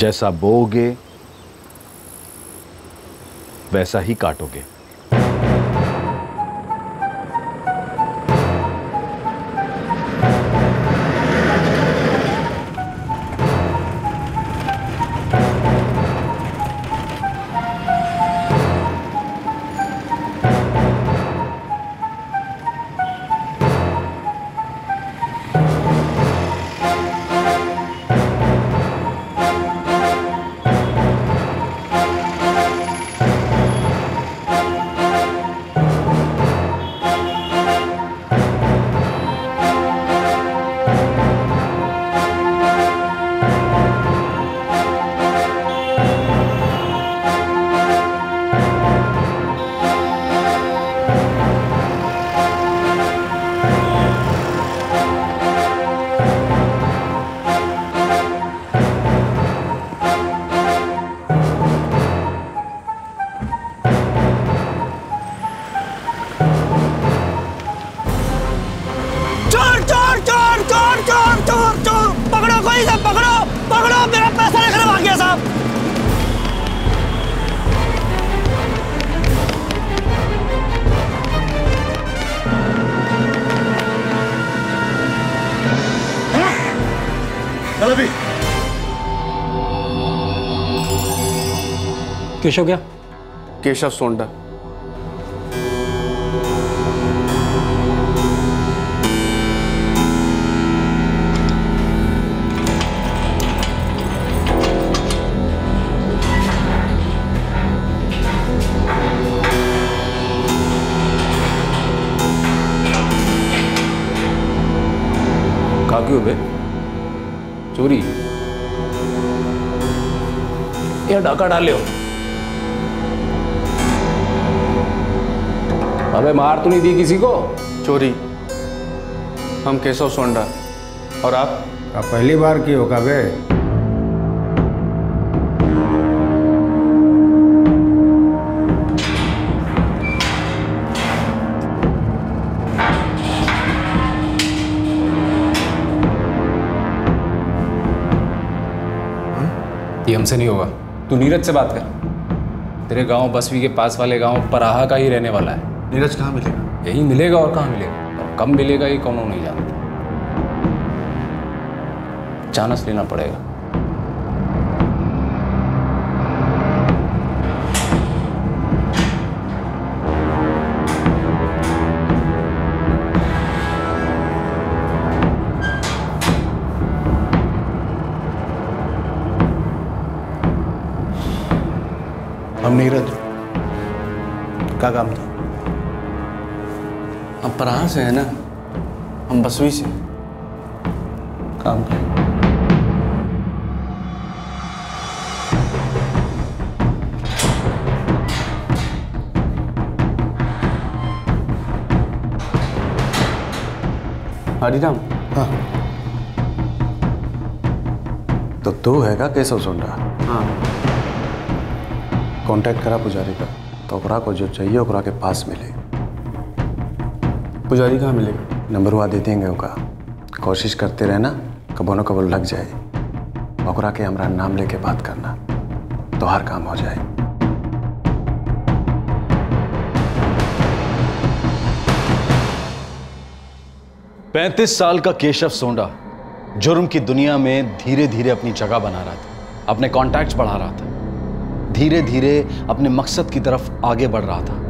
जैसा बोओगे वैसा ही काटोगे। केशव क्या? केशव सोंडा। कहा क्यों बे? चोरी या डाका डाले हो? अबे मार तो नहीं दी किसी को? चोरी। हम केशव सोंडा। और आप? पहली बार की होगा बे? ये हमसे नहीं होगा। तू नीरज से बात कर। तेरे गांव बसवी के पास वाले गांव पराहा का ही रहने वाला है। नीरज कहाँ मिलेगा? यही मिलेगा और कहाँ मिलेगा, और कब मिलेगा ये कौन नहीं जानता। चांस लेना पड़ेगा। हम नीरज। क्या काम था? हम पराहा से है ना, हम बसवी से। काम था। हरिराम। हाँ। तो तू हैगा केशव सोंडा? हाँ। कांटेक्ट करा पुजारी का, तो ओकरा को जो चाहिए ओकरा के पास मिले। पुजारी कहाँ मिलेगा? नंबर हुआ दे देंगे ओका। कोशिश करते रहना, कबो न कबो लग जाए। ओकरा के हमरा नाम लेके बात करना, तो हर काम हो जाए। पैंतीस साल का केशव सोंडा जुर्म की दुनिया में धीरे धीरे अपनी जगह बना रहा था, अपने कॉन्टैक्ट्स बढ़ा रहा था, धीरे धीरे अपने मकसद की तरफ आगे बढ़ रहा था।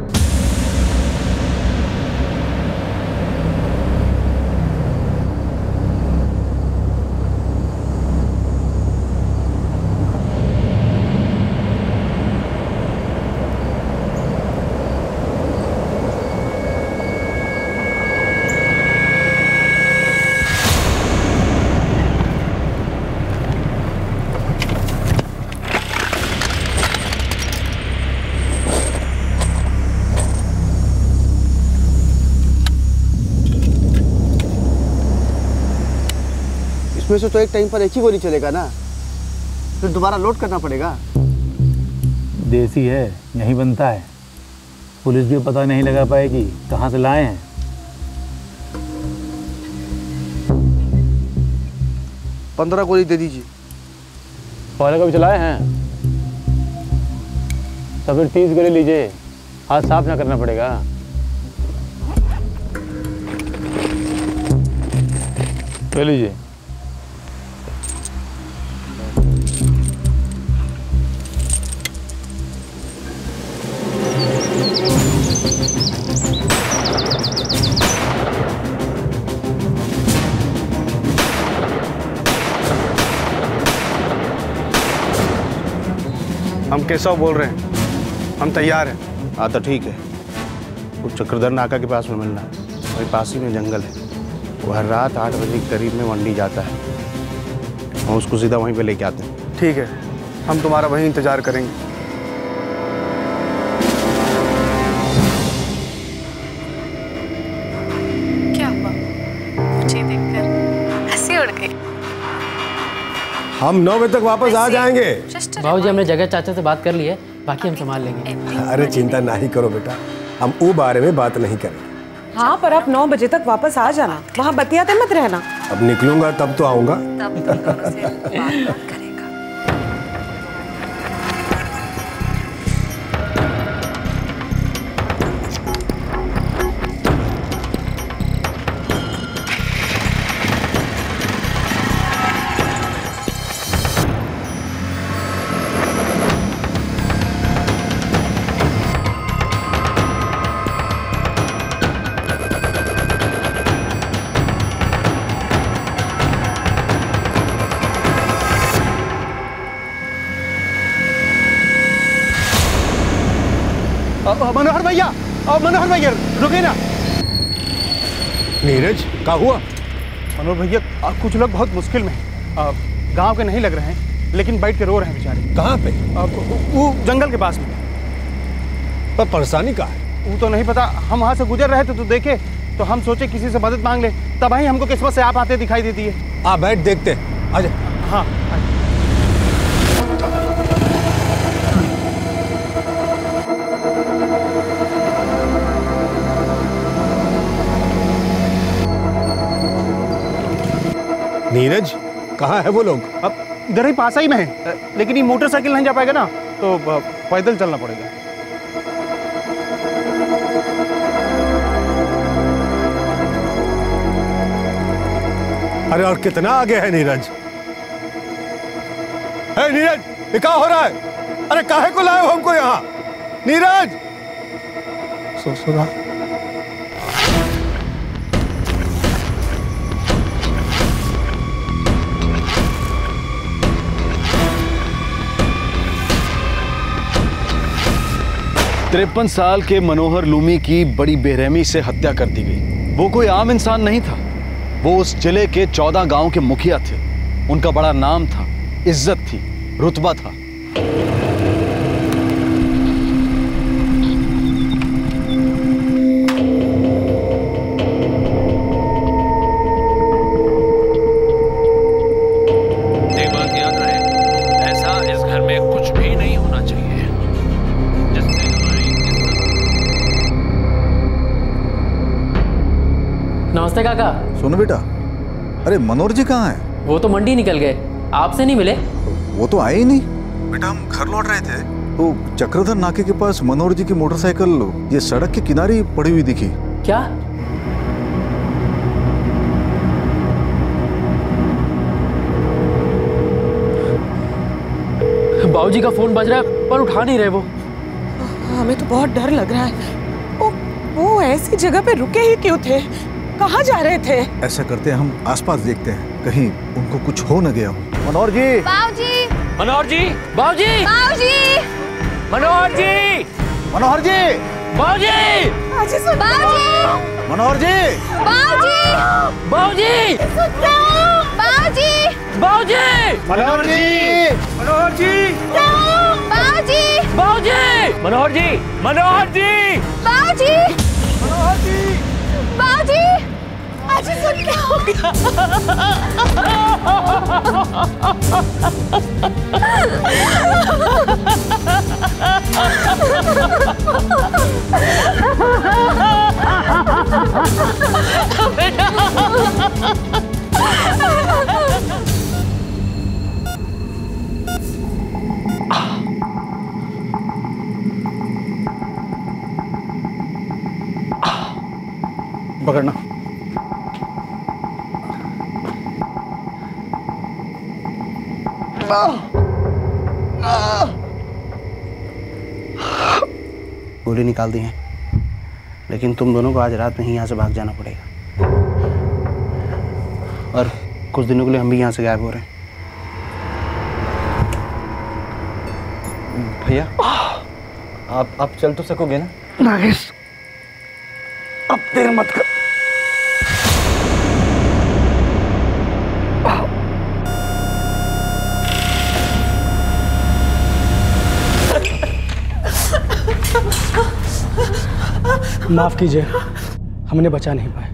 इसमें से तो एक टाइम पर एक ही गोली चलेगा ना, फिर दोबारा लोड करना पड़ेगा। देसी है, यहीं बनता है। पुलिस भी पता नहीं लगा पाएगी कहाँ से लाए हैं। 15 गोली दे दीजिए। पहले कभी चलाए हैं? तो फिर 30 गोली लीजिए, हाथ साफ ना करना पड़ेगा। ले लीजिए। हम केशव बोल रहे हैं, हम तैयार हैं। हाँ तो ठीक है, वो चक्रधर नाका के पास में मिलना, वही पास ही में जंगल है। वो हर रात 8 बजे के करीब में मंडी जाता है, हम उसको सीधा वहीं पे लेके आते हैं। ठीक है, हम तुम्हारा वहीं इंतजार करेंगे। क्या हुआ? मुझे देखकर हंसी उड़ गई। हम 9 बजे तक वापस आ जाएंगे। बाबूजी, हमने जगह चाचा से बात कर ली है, बाकी हम संभाल लेंगे। अरे चिंता नहीं करो बेटा, हम वो बारे में बात नहीं करेंगे। हाँ, पर आप 9 बजे तक वापस आ जाना, वहाँ बतियाते मत रहना। अब निकलूंगा तब तो आऊंगा। तब तुम दोनों से बात करेगा। मनोहर भैया रुके ना। नीरज, क्या हुआ? मनोहर भैया, कुछ लोग बहुत मुश्किल में हैं। गांव के नहीं लग रहे हैं, लेकिन बैठ के रो रहे हैं बेचारे। कहाँ पे? वो जंगल के पास में। पर परेशानी कहाँ है? वो तो नहीं पता, हम वहाँ से गुजर रहे थे तो देखे, तो हम सोचे किसी से मदद मांग ले, तब ही हमको किस्मत से आप आते दिखाई देती है। आ बैठ, देखते। आजा। हाँ। नीरज, कहाँ है वो लोग? अब इधर ही पास ही में है, लेकिन ये मोटरसाइकिल नहीं जा पाएगा ना, तो पैदल चलना पड़ेगा। अरे और कितना आगे है नीरज? है नीरज, ये क्या हो रहा है? अरे काहे को लाए हो हमको यहाँ? नीरज! ससुरा। तिरपन साल के मनोहर लूमी की बड़ी बेरहमी से हत्या कर दी गई। वो कोई आम इंसान नहीं था, वो उस जिले के 14 गांव के मुखिया थे। उनका बड़ा नाम था, इज्जत थी, रुतबा था। एक बात याद रहे, ऐसा इस घर में कुछ भी नहीं होना चाहिए जिससे हमारी। नमस्ते काका। सुनो बेटा, अरे मनोहर जी कहाँ हैं? वो तो मंडी निकल गए, आपसे नहीं मिले। वो तो आए ही नहीं। बेटा हम घर लौट रहे थे तो चक्रधर नाके के पास मनोहर जी की मोटरसाइकिल ये सड़क के किनारे पड़ी हुई दिखी। क्या? बाबूजी का फोन बज रहा है पर उठा नहीं रहे वो। हमें तो बहुत डर लग रहा है। वो ऐसी जगह पे रुके ही क्यों थे? कहाँ जा रहे थे? ऐसा करते हैं, हम आसपास देखते हैं, कहीं उनको कुछ हो न गया हो। मनोहर जी! बाबूजी! मनोहर जी! बाबूजी! बाबूजी! मनोहर जी! मनोहर जी! बाबूजी! बाबूजी! मनोहर जी! बाबूजी! बाबूजी! बाबूजी! बाबूजी! मनोहर जी! मनोहर जी! बाबूजी! बाबूजी! मनोहर जी! मनोहर जी! बाबूजी! मनोहर जी! बाबूजी! आज ये सब क्या हो पकड़ना। गोली निकाल दी है, लेकिन तुम दोनों को आज रात में ही यहाँ से भाग जाना पड़ेगा, और कुछ दिनों के लिए हम भी यहाँ से गायब हो रहे हैं। भैया आप चल तो सकोगे ना? नागेश, अब देर मत कर। माफ कीजिए, हमने बचा नहीं पाए।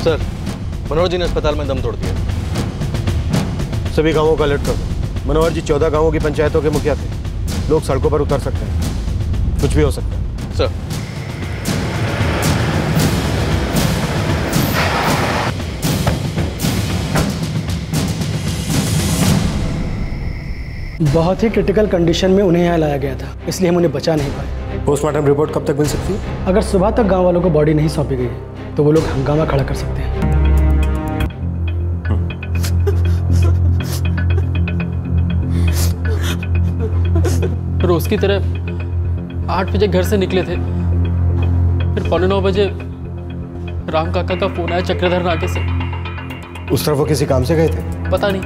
सर, मनोहर जी ने अस्पताल में दम तोड़ दिया। सभी गांवों का अलर्ट कर दो। मनोहर जी 14 गांवों की पंचायतों के मुखिया थे। लोग सड़कों पर उतर सकते हैं, कुछ भी हो सकता है। सर, बहुत ही क्रिटिकल कंडीशन में उन्हें यहाँ लाया गया था, इसलिए हम उन्हें बचा नहीं पाए। पोस्टमार्टम रिपोर्ट कब तक मिल सकती है? अगर सुबह तक गांव वालों को बॉडी नहीं सौंपी गई तो वो लोग हंगामा खड़ा कर सकते हैं। रोज की तरह 8 बजे घर से निकले थे, फिर 8:45 बजे राम काका का फोन आया चक्रधर नाके से। उस तरफ वो किसी काम से गए थे? पता नहीं,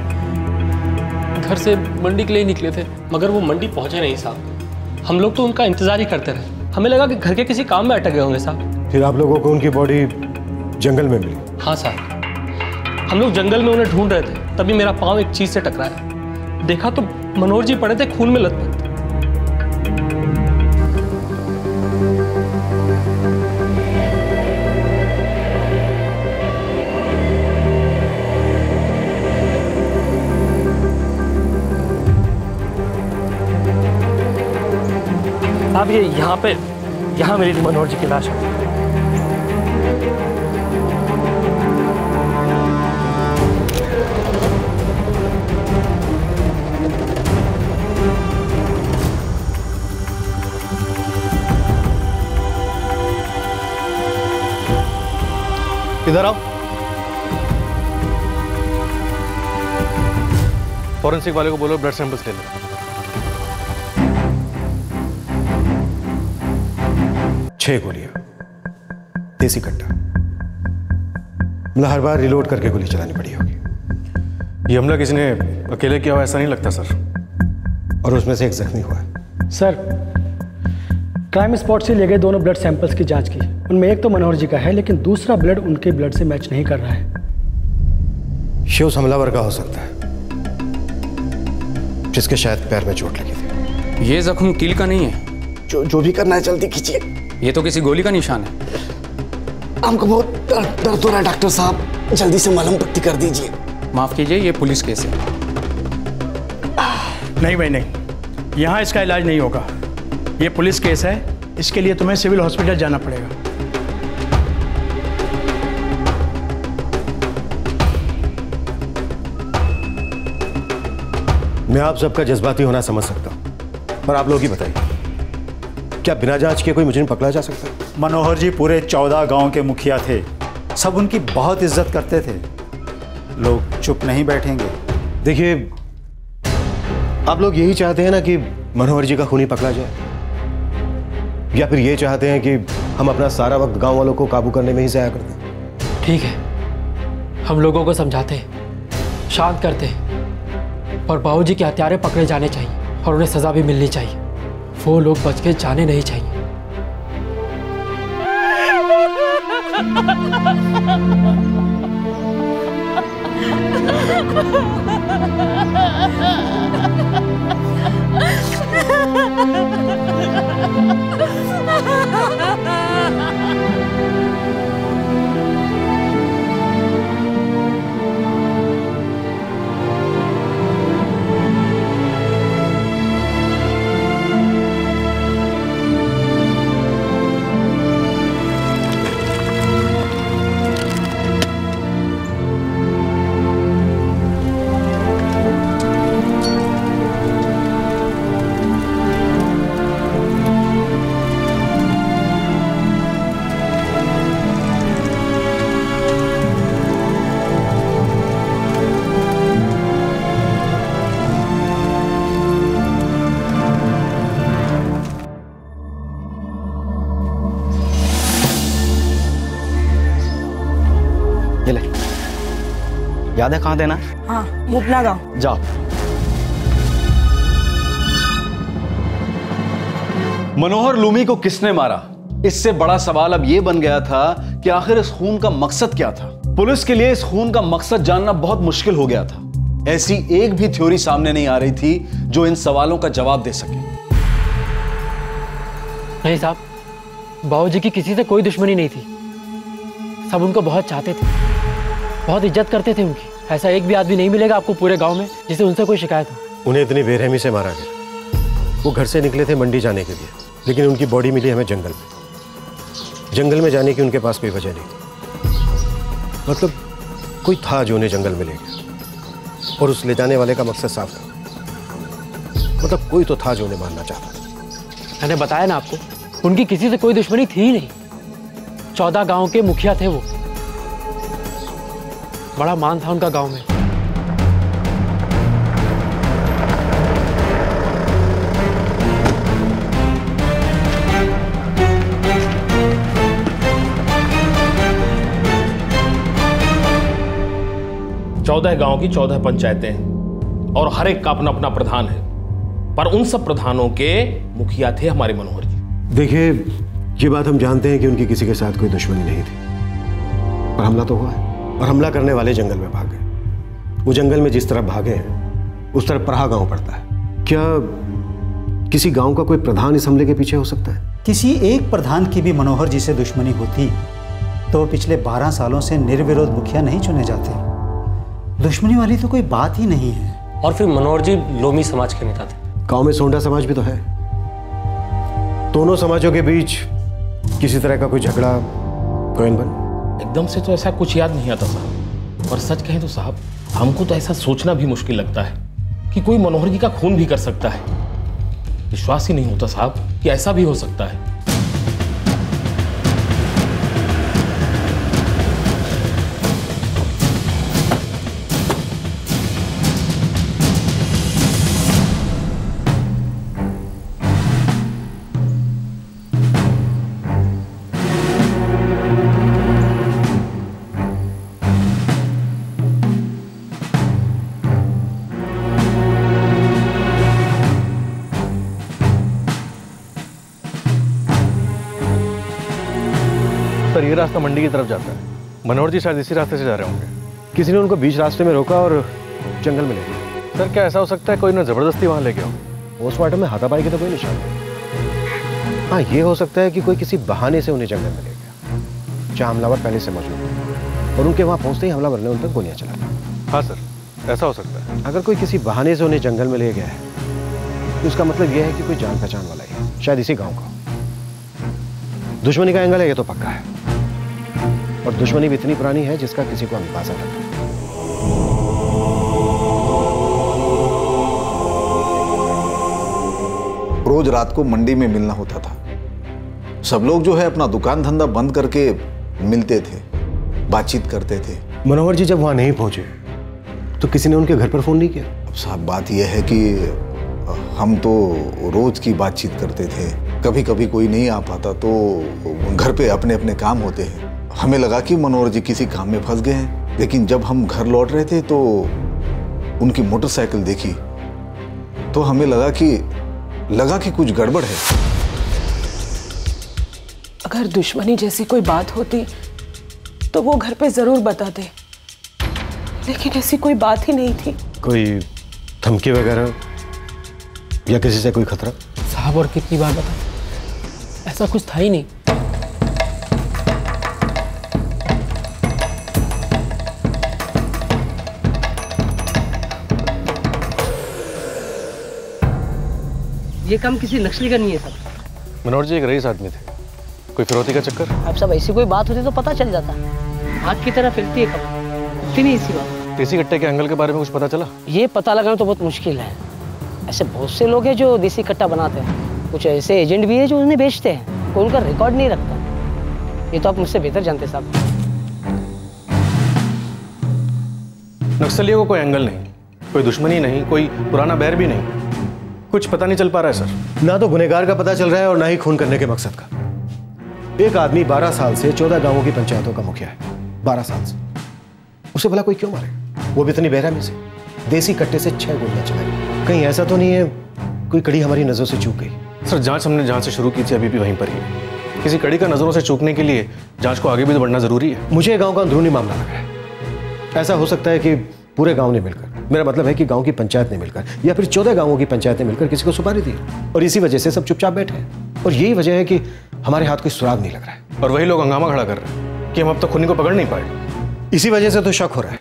घर से मंडी के लिए निकले थे। मगर वो मंडी पहुंचे नहीं साहब। हम लोग तो उनका इंतजार ही करते रहे। हमें लगा कि घर के किसी काम में अटक गए होंगे साहब। फिर आप लोगों को उनकी बॉडी जंगल में मिली? हाँ साहब, हम लोग जंगल में उन्हें ढूंढ रहे थे, तभी मेरा पाँव एक चीज से टकराया। देखा तो मनोहर जी पड़े थे खून में लथपथ। साहब ये यहाँ मेरी मनोहर जी की लाश है। इधर आओ। फॉरेंसिक वाले को बोलो ब्लड सैंपल्स ले लो। 6 गोलियां, देसी कट्टा। मतलब हर बार रिलोड करके गोली चलानी पड़ी होगी। ये हमला किसी ने अकेले किया हुआ ऐसा नहीं लगता सर। और उसमें से एक जख्मी हुआ है। सर, क्राइम स्पॉट से ले गए दोनों ब्लड सैंपल्स की जांच की। उनमें एक तो मनोहर जी का है, लेकिन दूसरा ब्लड उनके ब्लड से मैच नहीं कर रहा है। ये उस हमलावर का हो सकता है जिसके शायद पैर में चोट लगी थी। ये जख्म कील का नहीं है। जो भी करना है जल्दी कीजिए। ये तो किसी गोली का निशान है। हमको बहुत दर्द हो रहा है डॉक्टर साहब, जल्दी से मलहम पट्टी कर दीजिए। माफ कीजिए, ये पुलिस केस है। नहीं भाई नहीं, यहाँ इसका इलाज नहीं होगा। ये पुलिस केस है, इसके लिए तुम्हें सिविल हॉस्पिटल जाना पड़ेगा। मैं आप सबका जज्बाती होना समझ सकता हूं, पर आप लोग ही बताइए, क्या बिना जांच के कोई मुजरिम पकड़ा जा सकता है? मनोहर जी पूरे 14 गांव के मुखिया थे, सब उनकी बहुत इज्जत करते थे। लोग चुप नहीं बैठेंगे। देखिए, आप लोग यही चाहते हैं ना कि मनोहर जी का खूनी पकड़ा जाए, या फिर ये चाहते हैं कि हम अपना सारा वक्त गांव वालों को काबू करने में ही ज़ाया कर दें? ठीक है, हम लोगों को समझाते, शांत करते, पर बाबूजी के हत्यारे पकड़े जाने चाहिए और उन्हें सजा भी मिलनी चाहिए। वो लोग बच के जाने नहीं चाहिए। याद है कहाँ देना? हाँ, मुपना गाँव। जाओ। मनोहर लूमी को किसने मारा? इससे बड़ा सवाल अब यह बन गया था कि आखिर इस खून का मकसद क्या था। पुलिस के लिए इस खून का मकसद जानना बहुत मुश्किल हो गया था। ऐसी एक भी थ्योरी सामने नहीं आ रही थी जो इन सवालों का जवाब दे सके। नहीं साहब, बाबूजी की किसी से कोई दुश्मनी नहीं थी। सब उनको बहुत चाहते थे, बहुत इज्जत करते थे उनकी। ऐसा एक भी आदमी नहीं मिलेगा आपको पूरे गांव में जिसे उनसे कोई शिकायत हो। उन्हें इतनी बेरहमी से मारा गया। वो घर से निकले थे मंडी जाने के लिए, लेकिन उनकी बॉडी मिली हमें जंगल में। जंगल में जाने की उनके पास कोई वजह नहीं थी। मतलब कोई था जो उन्हें जंगल में ले गया, और उस ले जाने वाले का मकसद साफ था। मतलब कोई तो था जो उन्हें मारना चाहता था। मैंने बताया ना आपको, उनकी किसी से कोई दुश्मनी थी ही नहीं। 14 गांव के मुखिया थे वो। बड़ा मान था उनका गांव में। चौदह गांव की 14 पंचायतें हैं और हर एक का अपना अपना प्रधान है, पर उन सब प्रधानों के मुखिया थे हमारे मनोहर जी। देखिए, ये बात हम जानते हैं कि उनकी किसी के साथ कोई दुश्मनी नहीं थी, पर हमला तो हुआ है, और हमला करने वाले जंगल में भाग गए। वो जंगल में जिस तरफ भागे हैं उस तरफ परहा गांव पड़ता है। क्या किसी गांव का कोई प्रधान इस हमले के पीछे हो सकता है? किसी एक प्रधान की भी मनोहर जी से दुश्मनी होती तो पिछले 12 सालों से निर्विरोध मुखिया नहीं चुने जाते। दुश्मनी वाली तो कोई बात ही नहीं है। और फिर मनोहर जी लोमी समाज के नेता थे। गांव में सोंडा समाज भी तो है। दोनों समाजों के बीच किसी तरह का कोई झगड़ा, कोई अनबन? एकदम से तो ऐसा कुछ याद नहीं आता साहब। और सच कहें तो साहब, हमको तो ऐसा सोचना भी मुश्किल लगता है कि कोई मनोहर जी का खून भी कर सकता है। विश्वास ही नहीं होता साहब कि ऐसा भी हो सकता है। सर, ये रास्ता मंडी की तरफ जाता है। मनोहर जी शायद इसी रास्ते से जा रहे होंगे। किसी ने उनको बीच रास्ते में रोका और जंगल में ले गया। सर, क्या ऐसा हो सकता है कोई ने जबरदस्ती वहां ले गया हो? पोस्टमार्टम में हाथापाई के तो कोई निशान नहीं। हाँ, ये हो सकता है कि कोई किसी बहाने से उन्हें जंगल में ले गया, जहाँ हमलावर पहले से मौजूद है, और उनके वहां पहुंचते ही हमलावर ने उन पर गोलियां चला दी। हाँ सर, ऐसा हो सकता है। अगर कोई किसी बहाने से उन्हें जंगल में ले गया है तो उसका मतलब यह है कि कोई जान पहचान वाला ही है, शायद इसी गाँव का। दुश्मनी का एंगल है, ये तो पक्का है। और दुश्मनी भी इतनी पुरानी है जिसका किसी को अंदाजा नहीं है। रोज रात को मंडी में मिलना होता था। सब लोग जो है अपना दुकान धंधा बंद करके मिलते थे, बातचीत करते थे। मनोहर जी जब वहां नहीं पहुंचे तो किसी ने उनके घर पर फोन नहीं किया? साहब, बात यह है कि हम तो रोज की बातचीत करते थे। कभी कभी कोई नहीं आ पाता तो घर पे अपने अपने काम होते हैं। हमें लगा कि मनोहर जी किसी काम में फंस गए हैं, लेकिन जब हम घर लौट रहे थे तो उनकी मोटरसाइकिल देखी तो हमें लगा कि कुछ गड़बड़ है। अगर दुश्मनी जैसी कोई बात होती तो वो घर पे जरूर बताते, लेकिन ऐसी कोई बात ही नहीं थी। कोई धमकी वगैरह या किसी से कोई खतरा? साहब, और कितनी बार बताएं, ऐसा कुछ था ही नहीं। ये काम किसी नक्सली का नहीं है सर। मनोहर जी एक रईस आदमी थे, कोई फिरौती का चक्कर? अब सब ऐसी कोई बात होती तो पता चल जाता। आग की तरह फैलती है खबर, इतनी इसी बात। देसी कट्टे के एंगल के बारे में कुछ पता चला? ये पता लगाना तो बहुत मुश्किल है। ऐसे बहुत से लोग हैं जो देसी कट्टा बनाते हैं, कुछ ऐसे एजेंट भी है जो उन्हें बेचते हैं, कोई उनका रिकॉर्ड नहीं रखता। ये तो आप मुझसे बेहतर जानते साहब। नक्सलियों को कोई एंगल नहीं, कोई दुश्मनी नहीं, कोई पुराना बैर भी नहीं, कुछ पता नहीं चल पा रहा है सर। ना तो गुनहगार का पता चल रहा है और ना ही खून करने के मकसद का। एक आदमी 12 साल से 14 गांवों की पंचायतों का मुखिया है। 12 साल से उसे भला कोई क्यों मारे? वो भी इतनी बेरहमी से। देसी कट्टे से 6 गोलियां चलाई। कहीं ऐसा तो नहीं है कोई कड़ी हमारी नजरों से चूक गई? सर जांच हमने जहां से शुरू की थी अभी भी वहीं पर ही है। किसी कड़ी का नजरों से चूकने के लिए जांच को आगे भी तो बढ़ना जरूरी है। मुझे गांव का अंदरूनी मामला लग रहा है। ऐसा हो सकता है कि पूरे गांव ने मिलकर, मेरा मतलब है कि गांव की पंचायत ने मिलकर या फिर 14 गांवों की पंचायत ने मिलकर किसी को सुपारी दी और इसी वजह से सब चुपचाप बैठे हैं। और यही वजह है कि हमारे हाथ कोई सुराग नहीं लग रहा है। और वही लोग हंगामा खड़ा कर रहे हैं कि हम अब तक खूनी को पकड़ नहीं पाए। इसी वजह से तो शक हो रहा है।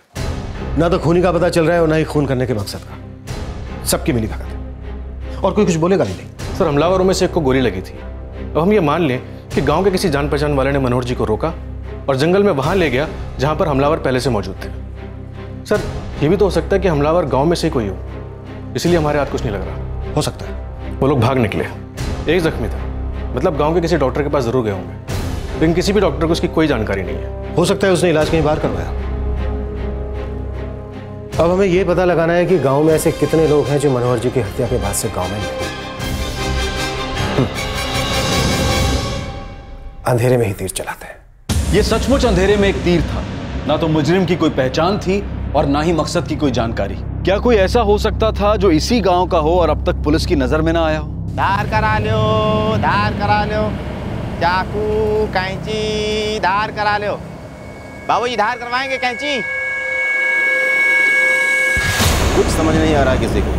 ना तो खूनी का पता चल रहा है और ना ही खून करने के मकसद का। सबकी मिली भगत है और कोई कुछ बोलेगा भी नहीं। सर हमलावरों में से एक को गोली लगी थी। अब हम ये मान लें कि गांव के किसी जान पहचान वाले ने मनोहर जी को रोका और जंगल में वहां ले गया जहां पर हमलावर पहले से मौजूद थे। सर ये भी तो हो सकता है कि हमलावर गांव में से कोई हो, इसलिए हमारे हाथ कुछ नहीं लग रहा। हो सकता है वो लोग भाग निकले, एक जख्मी था, मतलब गांव के किसी डॉक्टर के पास जरूर गए होंगे, लेकिन किसी भी डॉक्टर को उसकी कोई जानकारी नहीं है। हो सकता है उसने इलाज कहीं बाहर करवाया। अब हमें यह पता लगाना है कि गांव में ऐसे कितने लोग हैं जो मनोहर जी की हत्या के बाद से गांव में नहीं। अंधेरे में ही तीर चलाते हैं। ये सचमुच अंधेरे में एक तीर था। ना तो मुजरिम की कोई पहचान थी और ना ही मकसद की कोई जानकारी। क्या कोई ऐसा हो सकता था जो इसी गांव का हो और अब तक पुलिस की नजर में ना आया हो? धार करा लो, धार करा लो, चाकू कैंची धार करा लो। बाबूजी धार करवाएंगे कैंची? कुछ समझ नहीं आ रहा किसी को।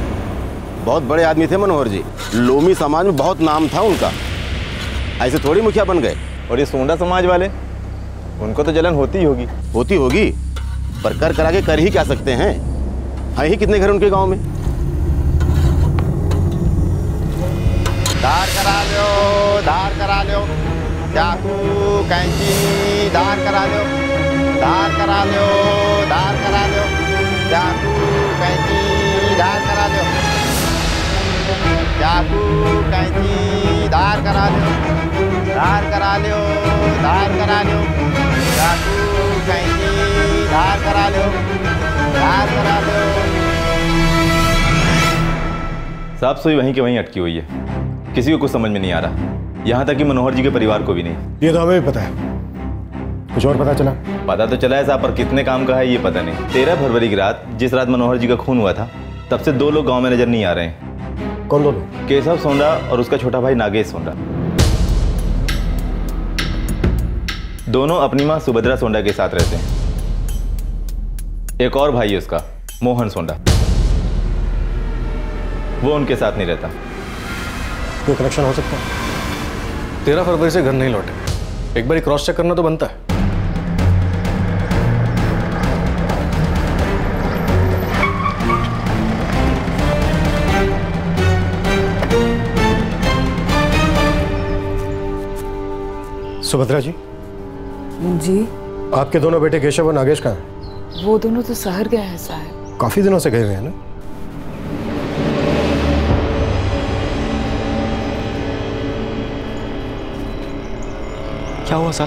बहुत बड़े आदमी थे मनोहर जी, लोमी समाज में बहुत नाम था उनका। ऐसे थोड़ी मुखिया बन गए। और ये सोंडा समाज वाले, उनको तो जलन होती ही होगी। होती होगी, पर कर करा के कर ही क्या सकते हैं। हैं ही कितने घर उनके गांव में। धार करा लो, धार करा लो, चाकू कैंची धार करा लो, धार करा लो, धार करा लो, चाकू कैंची धार करा लो, चाकू कैंची धार करा लो, धार करा लो, धार करा लो, चाकू कैंची धार करा लो, धार करा लो। साहब सुई वहीं के वहीं अटकी हुई है, किसी को कुछ समझ में नहीं आ रहा, यहाँ तक कि मनोहर जी के परिवार को भी नहीं। ये तो हमें भी पता है, कुछ और पता चला? पता तो चला है साहब, पर कितने काम का है ये पता नहीं। 13 फरवरी की रात, जिस रात मनोहर जी का खून हुआ था, तब से 2 लोग गांव में नजर नहीं आ रहे हैं। कौन 2 लोग? केशव सोंडा और उसका छोटा भाई नागेश सोंडा। दोनों अपनी मां सुभद्रा सोंडा के साथ रहते हैं। एक और भाई है उसका, मोहन सोंडा, वो उनके साथ नहीं रहता। कोई कनेक्शन हो सकता है? 13 फरवरी से घर नहीं लौटे, एक बार क्रॉस चेक करना तो बनता है। सुभद्रा जी। जी। आपके दोनों बेटे केशव और नागेश कहाँ हैं? वो दोनों तो शहर गए हैं साहब। काफी दिनों से गए हुए हैं ना? क्या हुआ सर?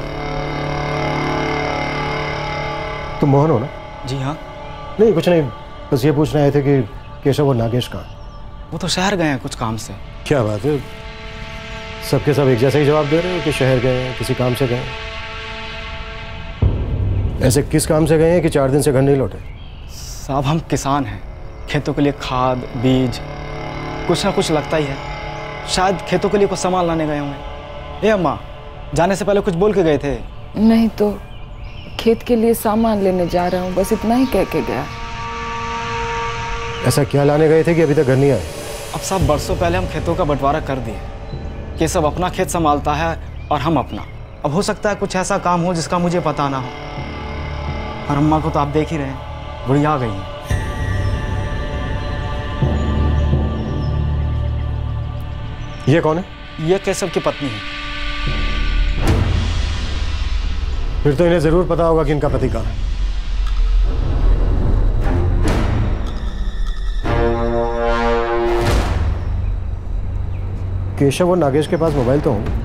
तुम मोहन हो ना? जी हाँ। नहीं कुछ नहीं, बस ये पूछना आए थे कि केशव और नागेश कहाँ? वो तो शहर गए हैं कुछ काम से। क्या बात है, सबके सब एक जैसा ही जवाब दे रहे हो कि शहर गए हैं, किसी काम से गए हैं। ऐसे किस काम से गए हैं कि 4 दिन से घर नहीं लौटे? साहब हम किसान हैं, खेतों के लिए खाद बीज कुछ ना कुछ लगता ही है, शायद खेतों के लिए कुछ सामान लाने गए होंगे। ए अम्मा, जाने से पहले कुछ बोल के गए थे? नहीं तो खेत के लिए सामान लेने जा रहा हूँ, बस इतना ही कह के गया। ऐसा क्या लाने गए थे कि अभी तक घर नहीं आए? अब साहब बरसों पहले हम खेतों का बंटवारा कर दिए, ये सब अपना खेत संभालता है और हम अपना। अब हो सकता है कुछ ऐसा काम हो जिसका मुझे पता ना हो। और अम्मा को तो आप देख ही रहे हैं, बुढ़िया गई हैं। ये कौन है? ये केशव की पत्नी है। फिर तो इन्हें जरूर पता होगा कि इनका पति कहाँ है। केशव और नागेश के पास मोबाइल तो होंगे।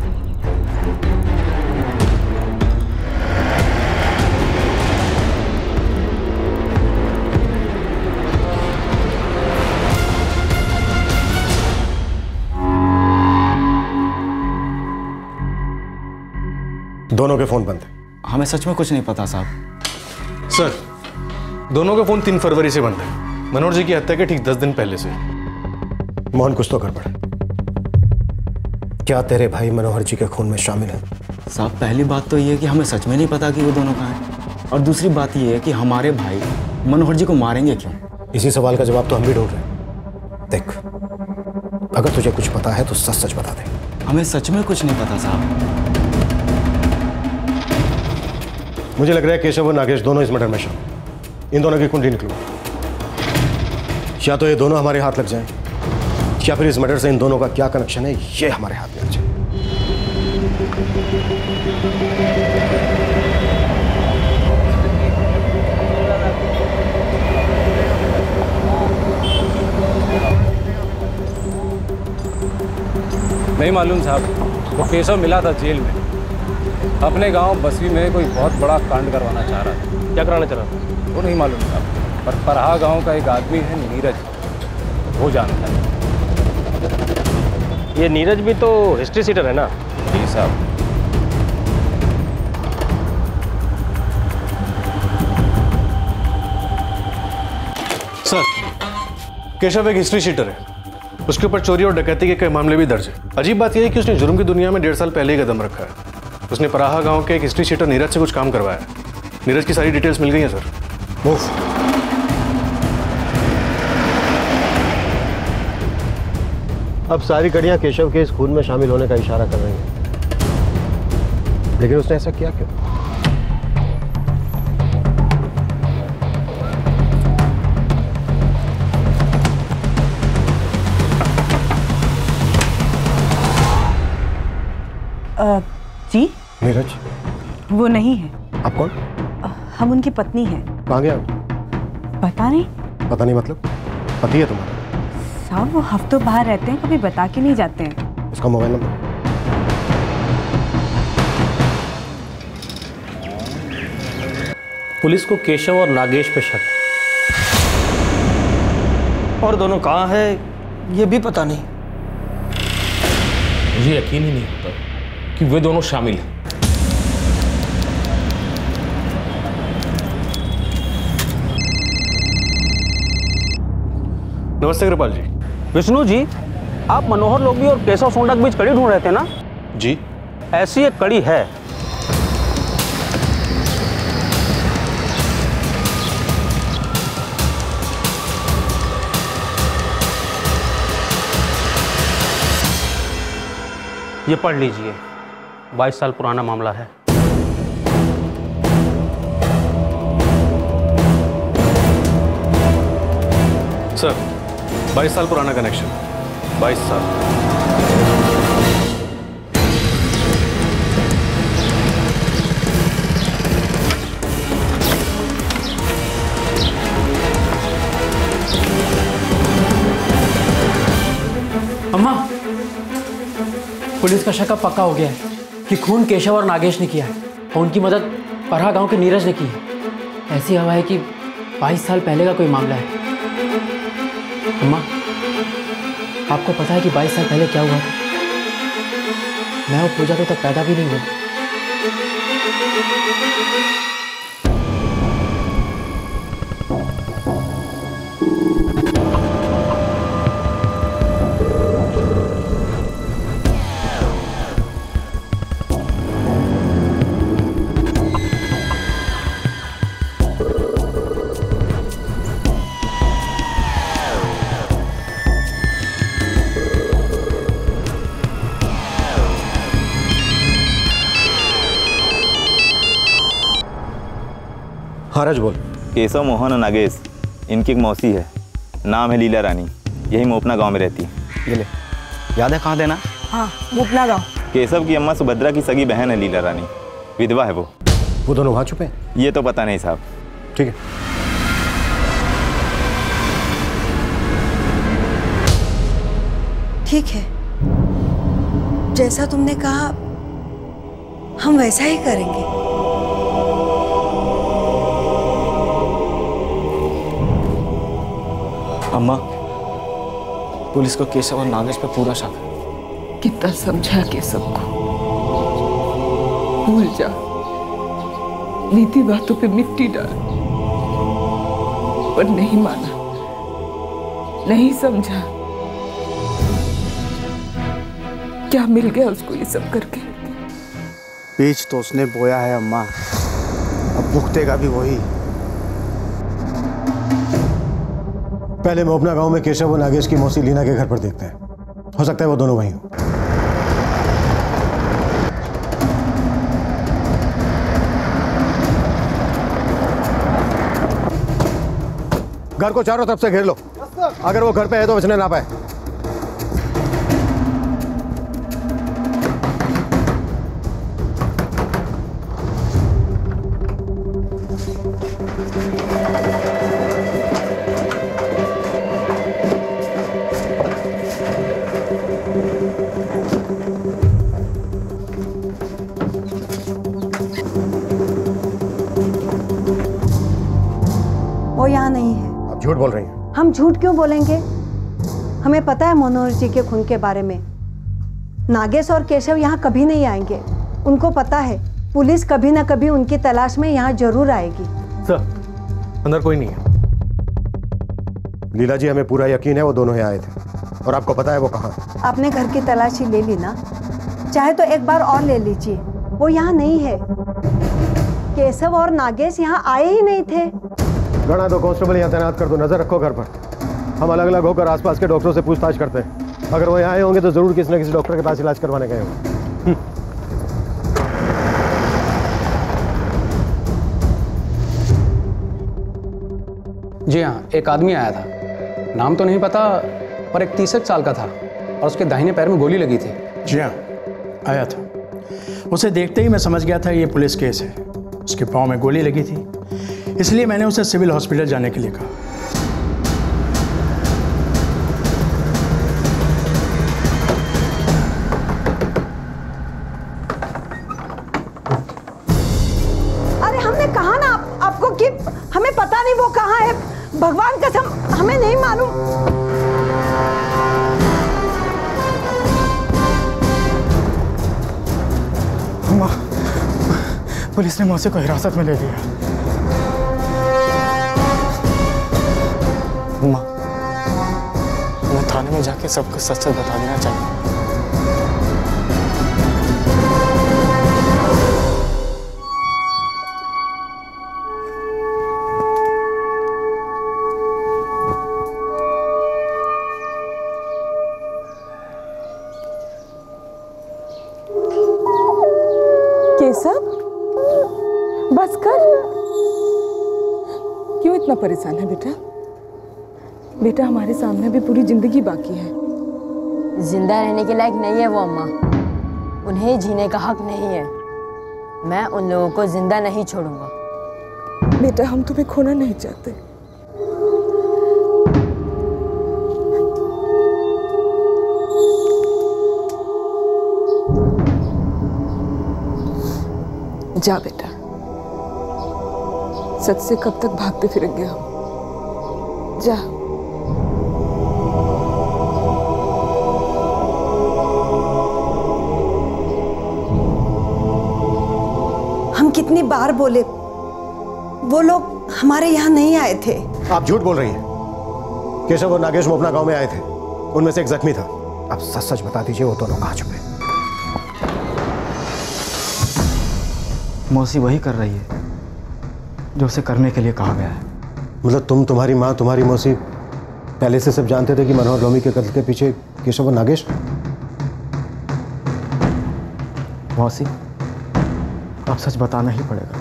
दोनों के फोन बंद है। हमें सच में कुछ नहीं पता साहब। सर दोनों के फोन 3 फरवरी से बंद है। मनोहर जी की हत्या के ठीक 10 दिन पहले से। मोहन, कुछ तो गड़बड़ है। क्या तेरे भाई मनोहर जी के खून में शामिल है? साहब, पहली बात तो ये है कि हमें सच में नहीं पता कि वो दोनों कहाँ हैं, और दूसरी बात ये है कि हमारे भाई मनोहर जी को मारेंगे क्यों? इसी सवाल का जवाब तो हम भी ढूंढ रहे हैं। देख, अगर तुझे कुछ पता है तो सच सच बता दे। हमें सच में कुछ नहीं पता साहब। मुझे लग रहा है केशव और नागेश दोनों इस मर्डर में शामिल। इन दोनों की कुंडली निकलूंगा। या तो ये दोनों हमारे हाथ लग जाएं, या फिर इस मर्डर से इन दोनों का क्या कनेक्शन है ये हमारे हाथ में आ जाए। नहीं मालूम साहब, वो केशव मिला था जेल में। अपने गांव बसवी में कोई बहुत बड़ा कांड करवाना चाह रहा था। क्या कराना चाह रहा था? वो नहीं मालूम साहब, पर परहा गांव का एक आदमी है नीरज, वो जानता है। ये नीरज भी तो हिस्ट्री सीटर है ना? जी साहब। सर, केशव एक हिस्ट्री शीटर है। उसके ऊपर चोरी और डकैती के कई मामले भी दर्ज है। अजीब बात यह है कि उसने जुर्म की दुनिया में 1.5 साल पहले ही कदम रखा है। उसने पराहा गांव के एक हिस्ट्री शीटर नीरज से कुछ काम करवाया है। नीरज की सारी डिटेल्स मिल गई हैं सर। अब सारी कड़ियां केशव के इस खून में शामिल होने का इशारा कर रही हैं, लेकिन उसने ऐसा किया क्यों? जी? नीरज? वो नहीं है। आप कौन? हम उनकी पत्नी हैं। कहाँ गया? पता नहीं। पता नहीं मतलब? पति है तुम्हारा? साहब, वो हफ्तों बाहर रहते हैं, कभी बता के नहीं जाते हैं। उसका मोबाइल नंबर? पुलिस को केशव और नागेश पे शक है, और दोनों कहाँ है ये भी पता नहीं। मुझे यकीन ही नहीं होता कि वे दोनों शामिल हैं। नमस्ते कृपाल जी। विष्णु जी, आप मनोहर लोगी और केशव सोंडा के बीच कड़ी ढूंढ रहे थे ना? जी। ऐसी एक कड़ी है। ये पढ़ लीजिए, 22 साल पुराना मामला है। सर, 22 साल पुराना कनेक्शन। 22 साल। अम्मा, पुलिस का शक अब पक्का हो गया है कि खून केशव और नागेश ने किया है, और उनकी मदद परहा गांव के नीरज ने की है। ऐसी हवा है कि 22 साल पहले का कोई मामला है। अम्मा, आपको पता है कि 22 साल पहले क्या हुआ था? मैं और पूजा तो तब पैदा भी नहीं हुआ। महाराज बोल। केशव, मोहन और नागेश, इनकी एक मौसी है, नाम है लीला रानी। यही मोपना गांव में रहती है। ये ले, याद है कहाँ देना? हाँ, मोपना गाँव। केशव की अम्मा सुभद्रा की सगी बहन है लीला रानी, विधवा है वो। दोनों वहाँ छुपे? ये तो पता नहीं साहब। ठीक है। ठीक है, जैसा तुमने कहा हम वैसा ही करेंगे। अम्मा, पुलिस को केशव और नागेश पे पूरा शक है। कितना समझा केशव को, भूल जा, नीति बातों पे मिट्टी डाल। पर नहीं माना, नहीं समझा। क्या मिल गया उसको ये सब करके? बीज तो उसने बोया है अम्मा, अब भुगतेगा भी वही। पहले मोपना गांव में केशव और नागेश की मौसी लीना के घर पर देखते हैं, हो सकता है वो दोनों वहीं हो। घर को चारों तरफ से घेर लो, अगर वो घर पे है तो बचने ना पाए। वो यहाँ नहीं है। आप झूठ बोल रही हैं। हम झूठ क्यों बोलेंगे? हमें पता है मनोहर जी के खून के बारे में। नागेश और केशव यहाँ कभी नहीं आएंगे। उनको पता है पुलिस कभी ना कभी उनकी तलाश में यहाँ जरूर आएगी। सर, अंदर कोई नहीं है। लीला जी, हमें पूरा यकीन है वो दोनों ही आए थे, और आपको पता है वो कहाँ है। आपने घर की तलाशी ले ली ना, चाहे तो एक बार और ले लीजिए। वो यहाँ नहीं है। केशव और नागेश यहाँ आए ही नहीं थे। गणा दो कांस्टेबल यहाँ तैनात कर दो, नजर रखो घर पर। हम अलग अलग होकर आसपास के डॉक्टरों से पूछताछ करते हैं। अगर वो यहाँ आए होंगे तो जरूर किसी न किसी डॉक्टर के पास इलाज करवाने गए होंगे। जी हाँ, एक आदमी आया था, नाम तो नहीं पता, पर एक 30 साल का था और उसके दाहिने पैर में गोली लगी थी। जी हाँ, आया था। उसे देखते ही मैं समझ गया था ये पुलिस केस है। उसके पाँव में गोली लगी थी, इसलिए मैंने उसे सिविल हॉस्पिटल जाने के लिए कहा। अरे हमने कहा ना आपको कि हमें पता नहीं वो कहाँ है। भगवान कसम हमें नहीं मालूम। माँ, पुलिस ने मौसी को हिरासत में ले लिया। माँ, मैं थाने में जाके सबको सच बता देना चाहिए। केशव, बस कर। क्यों इतना परेशान है बेटा? बेटा, हमारे सामने भी पूरी जिंदगी बाकी है। जिंदा रहने के लायक नहीं है वो अम्मा, उन्हें जीने का हक नहीं है। मैं उन लोगों को जिंदा नहीं छोड़ूंगा। बेटा, हम तुम्हें खोना नहीं चाहते। जा बेटा, सच से कब तक भागते फिरेंगे हम? जा। हम कितनी बार बोले, वो लोग हमारे यहाँ नहीं आए थे। आप झूठ बोल रही हैं। केशव और नागेश मोपना गांव में आए थे, उनमें से एक जख्मी था। अब सच सच बता दीजिए, वो दोनों कहाँ छुपे? मौसी वही कर रही है जो उसे करने के लिए कहा गया है। मतलब तुम्हारी माँ, तुम्हारी मौसी पहले से सब जानते थे कि मनोहर लोमी के कत्ल के पीछे केशव और नागेश? मौसी, अब सच बताना ही पड़ेगा।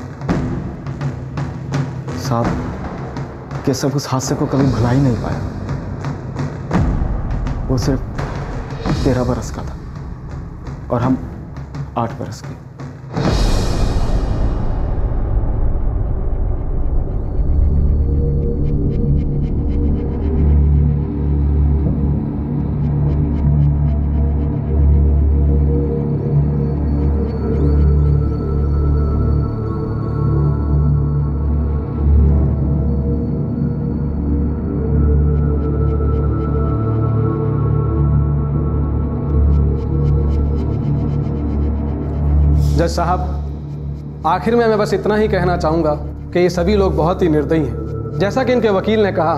साहब, केशव उस हादसे को कभी भुला ही नहीं पाया। वो सिर्फ 13 बरस का था और हम 8 बरस के। जज साहब, आखिर में मैं बस इतना ही कहना चाहूँगा कि ये सभी लोग बहुत ही निर्दयी हैं। जैसा कि इनके वकील ने कहा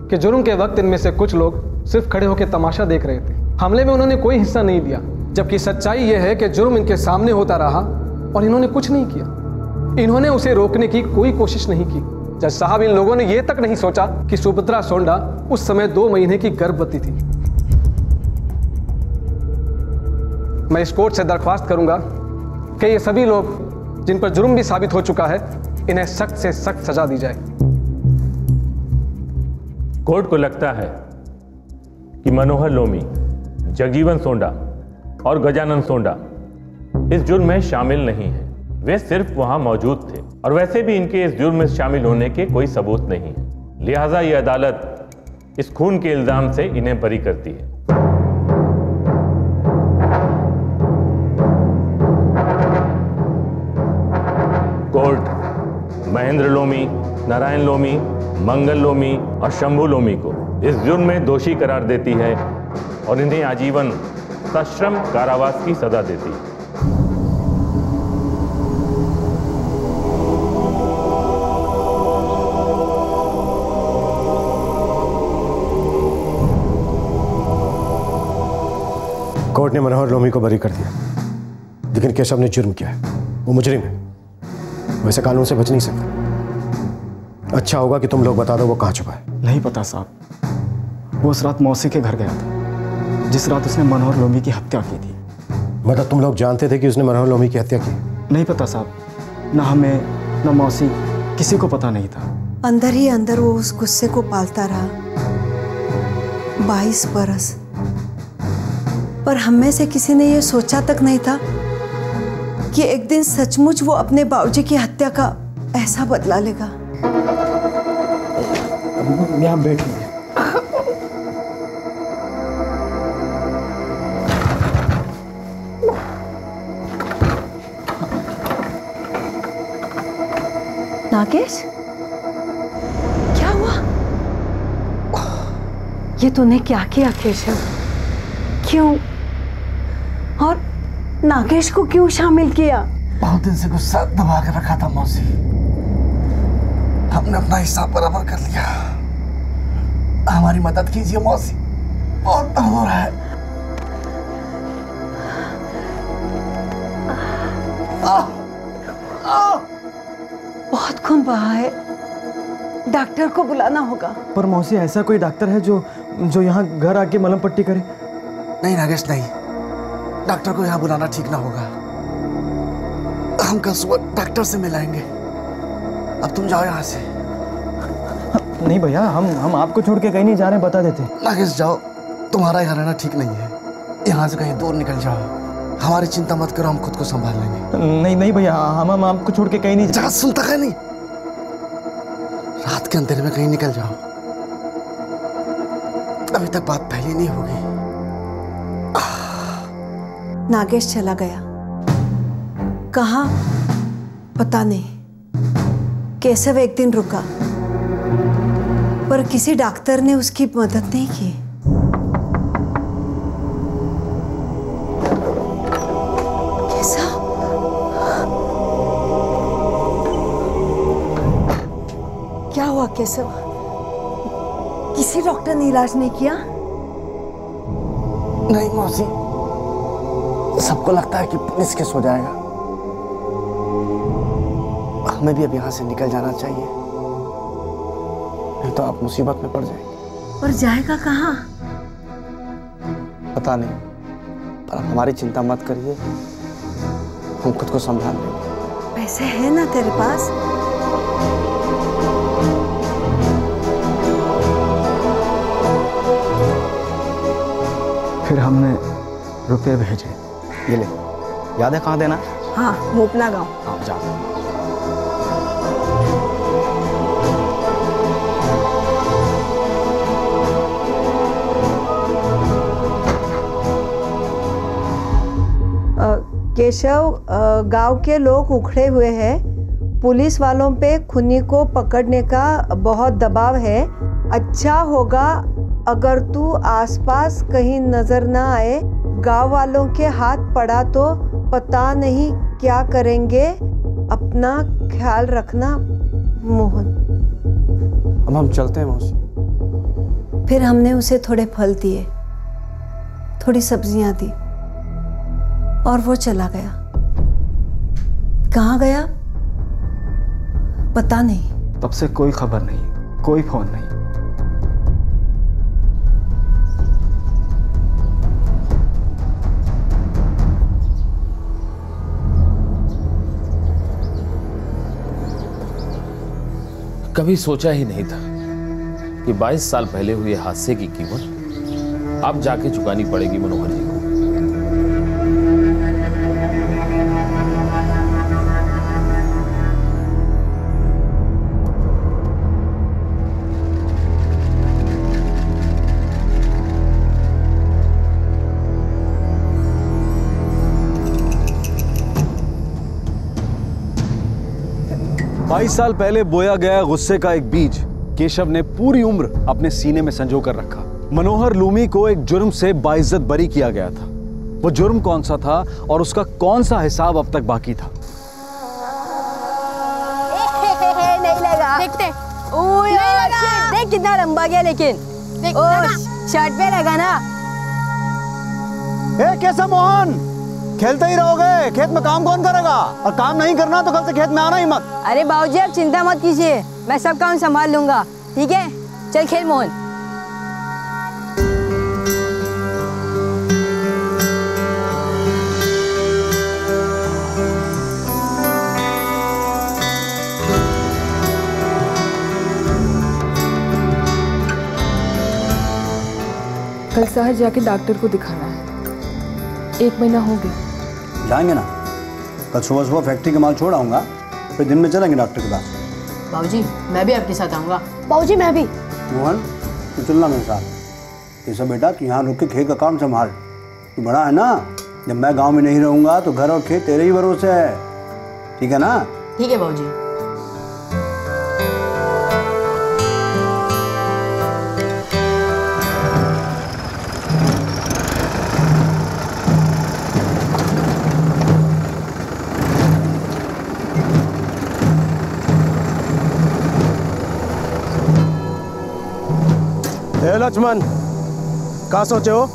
कि जुर्म के वक्त इनमें से कुछ लोग सिर्फ खड़े होकर तमाशा देख रहे थे। हमले में उन्होंने कोई हिस्सा नहीं दिया, जबकि सच्चाई यह है कि जुर्म इनके सामने होता रहा और इन्होंने कुछ नहीं किया। इन्होंने उसे रोकने की कोई कोशिश नहीं की। जज साहब, इन लोगों ने यह तक नहीं सोचा कि सुभद्रा सोंडा उस समय 2 महीने की गर्भवती थी। मैं इस कोर्ट से दरख्वास्त करूंगा कि ये सभी लोग जिन पर जुर्म भी साबित हो चुका है, इन्हें सख्त से सख्त सजा दी जाए। कोर्ट को लगता है कि मनोहर लोमी, जगजीवन सोंडा और गजानन सोंडा इस जुर्म में शामिल नहीं है। वे सिर्फ वहां मौजूद थे और वैसे भी इनके इस जुर्म में शामिल होने के कोई सबूत नहीं है। लिहाजा ये अदालत इस खून के इल्जाम से इन्हें बरी करती है। कोर्ट महेंद्र लोमी, नारायण लोमी, मंगल लोमी और शंभू लोमी को इस जुर्म में दोषी करार देती है और इन्हें आजीवन सश्रम कारावास की सजा देती है। कोर्ट ने मनोहर लोमी को बरी कर दिया, लेकिन केशव ने जुर्म किया है, वो मुजरिम है, वैसे कानून से बच नहीं सकता। अच्छा होगा कि तुम लोग बता दो वो कहाँ छुपा है। नहीं पता साहब, वो उस रात मौसी के घर गया था जिस रात उसने मनोहर लोमी की हत्या की थी। मतलब तुम लोग जानते थे कि उसने मनोहर लोमी की हत्या की? नहीं पता साहब, ना हमें ना मौसी, किसी को पता नहीं था। अंदर ही अंदर वो उस गुस्से को पालता रहा 22 बरस, पर हम में से किसी ने ये सोचा तक नहीं था कि एक दिन सचमुच वो अपने बाबूजी की हत्या का ऐसा बदला लेगा। यहाँ बैठिए। नागेश, क्या हुआ? ये तूने क्या किया केशव? क्यों? और नागेश को क्यों शामिल किया? बहुत दिन से गुस्सा दबा कर रखा था मौसी, हमने अपना हिस्सा बराबर कर लिया। हमारी मदद कीजिए मौसी, बहुत दर्द हो रहा है। बहुत खून बहा है, डॉक्टर को बुलाना होगा। पर मौसी, ऐसा कोई डॉक्टर है जो यहाँ घर आके मलहम पट्टी करे? नहीं नागेश, नहीं, डॉक्टर को यहाँ बुलाना ठीक ना होगा। हम कल सुबह डॉक्टर से मिलाएंगे। अब तुम जाओ यहाँ से। नहीं भैया, हम आपको छोड़ के कहीं नहीं जा रहे, बता देते। नागेश जाओ, तुम्हारा यहाँ रहना ठीक नहीं है, यहाँ से कहीं दूर निकल जाओ। हमारी चिंता मत करो, हम खुद को संभाल लेंगे। नहीं भैया, हम आपको छोड़ के कहीं नहीं जा। सुनता है नहीं? रात के अंधेरे में कहीं निकल जाओ, अभी तक बात पहले नहीं होगी। नागेश चला गया, कहाँ पता नहीं। केशव एक दिन रुका, पर किसी डॉक्टर ने उसकी मदद नहीं की। केशव, क्या हुआ केशव? किसी डॉक्टर ने इलाज नहीं किया? नहीं मौसी, सबको लगता है कि पुलिस केस हो जाएगा। हमें भी अब यहाँ से निकल जाना चाहिए, नहीं तो आप मुसीबत में पड़ जाएंगे। और जाएगा कहाँ? पता नहीं, पर आप हमारी चिंता मत करिए, हम खुद को संभाल लेंगे। पैसे हैं ना तेरे पास? फिर हमने रुपए भेजे। ये ले, याद है कहाँ देना? हाँ, मोपना गांव। हाँ, जाओ। केशव, गांव के लोग उखड़े हुए हैं। पुलिस वालों पे खूनी को पकड़ने का बहुत दबाव है। अच्छा होगा अगर तू आसपास कहीं नजर ना आए। गांव वालों के हाथ पड़ा तो पता नहीं क्या करेंगे। अपना ख्याल रखना मोहन। अब हम चलते हैं मौसी। फिर हमने उसे थोड़े फल दिए, थोड़ी सब्जियां दी और वो चला गया। कहाँ गया पता नहीं। तब से कोई खबर नहीं, कोई फोन नहीं। कभी सोचा ही नहीं था कि 22 साल पहले हुए हादसे की कीमत अब जाके चुकानी पड़ेगी मनोहर जी को। बाईस साल पहले बोया गया गुस्से का एक बीज केशव ने पूरी उम्र अपने सीने में संजो कर रखा। मनोहर लूमी को एक जुर्म से बाइज्जत बरी किया गया था। वो जुर्म कौन सा था और उसका कौन सा हिसाब अब तक बाकी था? नहीं लगा। देखते। देख कितना लंबा गया, लेकिन शर्ट पे लगा ना। कैसा मोहन, खेलते ही रहोगे? खेत में काम कौन करेगा? और काम नहीं करना तो कल से खेत में आना ही मत। अरे बाबूजी आप चिंता मत कीजिए, मैं सब काम संभाल लूंगा। ठीक है, चल खेल मोहन। कल शहर जाके डॉक्टर को दिखाना है। 1 महीना हो गया। जाएंगे ना, कल सुबह सुबह फैक्ट्री का माल छोड़ आऊंगा, फिर दिन में चलेंगे डॉक्टर के पास। बाबूजी मैं भी आपके साथ आऊंगा। बाबूजी मैं भी। मोहन तू चलना मेरे साथ। ये सब बेटा तू यहाँ रुक के खेत का काम संभाल, तू बड़ा है ना। जब मैं गांव में नहीं रहूंगा तो घर और खेत तेरे ही भरोसे है, ठीक है ना? ठीक है बाबूजी। लक्ष्मण क्या सोचे हो?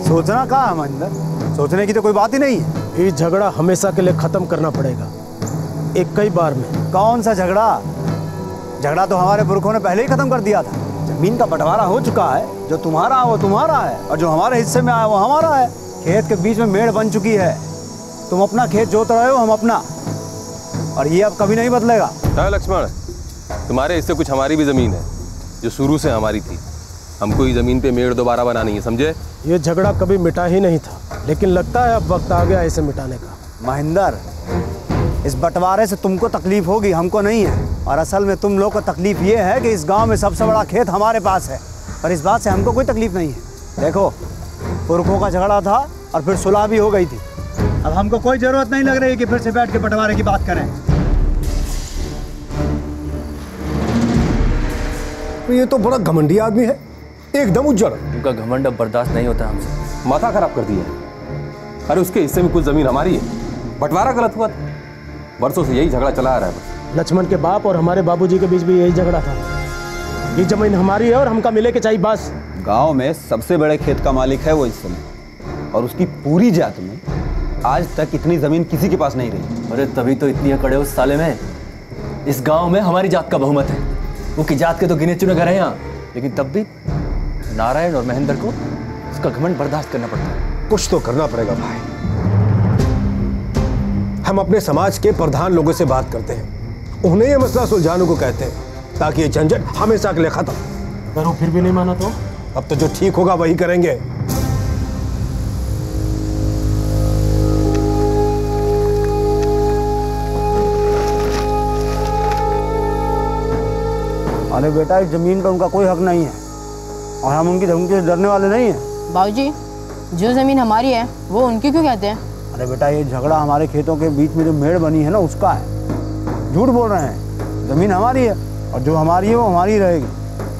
सोचना कहाँ है महेंद्र, सोचने की तो कोई बात ही नहीं है। ये झगड़ा हमेशा के लिए खत्म करना पड़ेगा, एक कई बार में। कौन सा झगड़ा? झगड़ा तो हमारे पुरखों ने पहले ही खत्म कर दिया था। जमीन का बंटवारा हो चुका है, जो तुम्हारा है वो तुम्हारा है और जो हमारे हिस्से में आया वो हमारा है। खेत के बीच में मेड़ बन चुकी है, तुम अपना खेत जोत रहे हो, हम अपना, और ये अब कभी नहीं बदलेगा। लक्ष्मण तुम्हारे हिस्से कुछ हमारी भी जमीन है जो शुरू से हमारी थी, हमको ये जमीन पे मेड़ दोबारा बनानी है, समझे? ये झगड़ा कभी मिटा ही नहीं था, लेकिन लगता है अब वक्त आ गया इसे मिटाने का। महेंद्र इस बंटवारे से तुमको तकलीफ होगी, हमको नहीं है। और असल में तुम लोग को तकलीफ ये है कि इस गांव में सबसे बड़ा खेत हमारे पास है, पर इस बात से हमको कोई तकलीफ नहीं है। देखो पुरखों का झगड़ा था और फिर सुलह भी हो गई थी, अब हमको कोई जरूरत नहीं लग रही कि फिर से बैठ के बंटवारे की बात करें। ये तो बड़ा घमंडी आदमी है, एकदम उज्जड़। उनका घमंड अब बर्दाश्त नहीं होता हमसे, माथा खराब कर दिया। अरे उसके हिस्से में कुछ जमीन हमारी है, बंटवारा गलत हुआ था, वर्षों से यही झगड़ा चला आ रहा है। लक्ष्मण के बाप और हमारे बाबूजी के बीच भी यही झगड़ा था। ये जमीन हमारी है और हमका मिले के चाहिए बस। गांव में सबसे बड़े खेत का मालिक है वो इस समय, और उसकी पूरी जात में आज तक इतनी जमीन किसी के पास नहीं रही। अरे तभी तो इतनी अकड़ है उस साले में। इस गांव में हमारी जात का बहुमत है, वो की जात के तो गिने चुने घर हैं यहाँ, लेकिन तब भी नारायण और महेंद्र को उसका घमंड बर्दाश्त करना पड़ता है। कुछ तो करना पड़ेगा भाई। हम अपने समाज के प्रधान लोगों से बात करते हैं, उन्हें ये मसला सुलझाने को कहते हैं, ताकि ये झंझट हमेशा के लिए खत्म। अगर वो फिर भी नहीं माना तो अब तो जो ठीक होगा वही करेंगे। अरे बेटा इस जमीन पर उनका कोई हक नहीं है और हम उनकी धमकी से डरने वाले नहीं हैं। बाबूजी जो जमीन हमारी है वो उनकी क्यों कहते हैं? अरे बेटा ये झगड़ा हमारे खेतों के बीच में जो मेड़ बनी है ना उसका है। झूठ बोल रहे हैं, जमीन हमारी है और जो हमारी है वो हमारी रहेगी।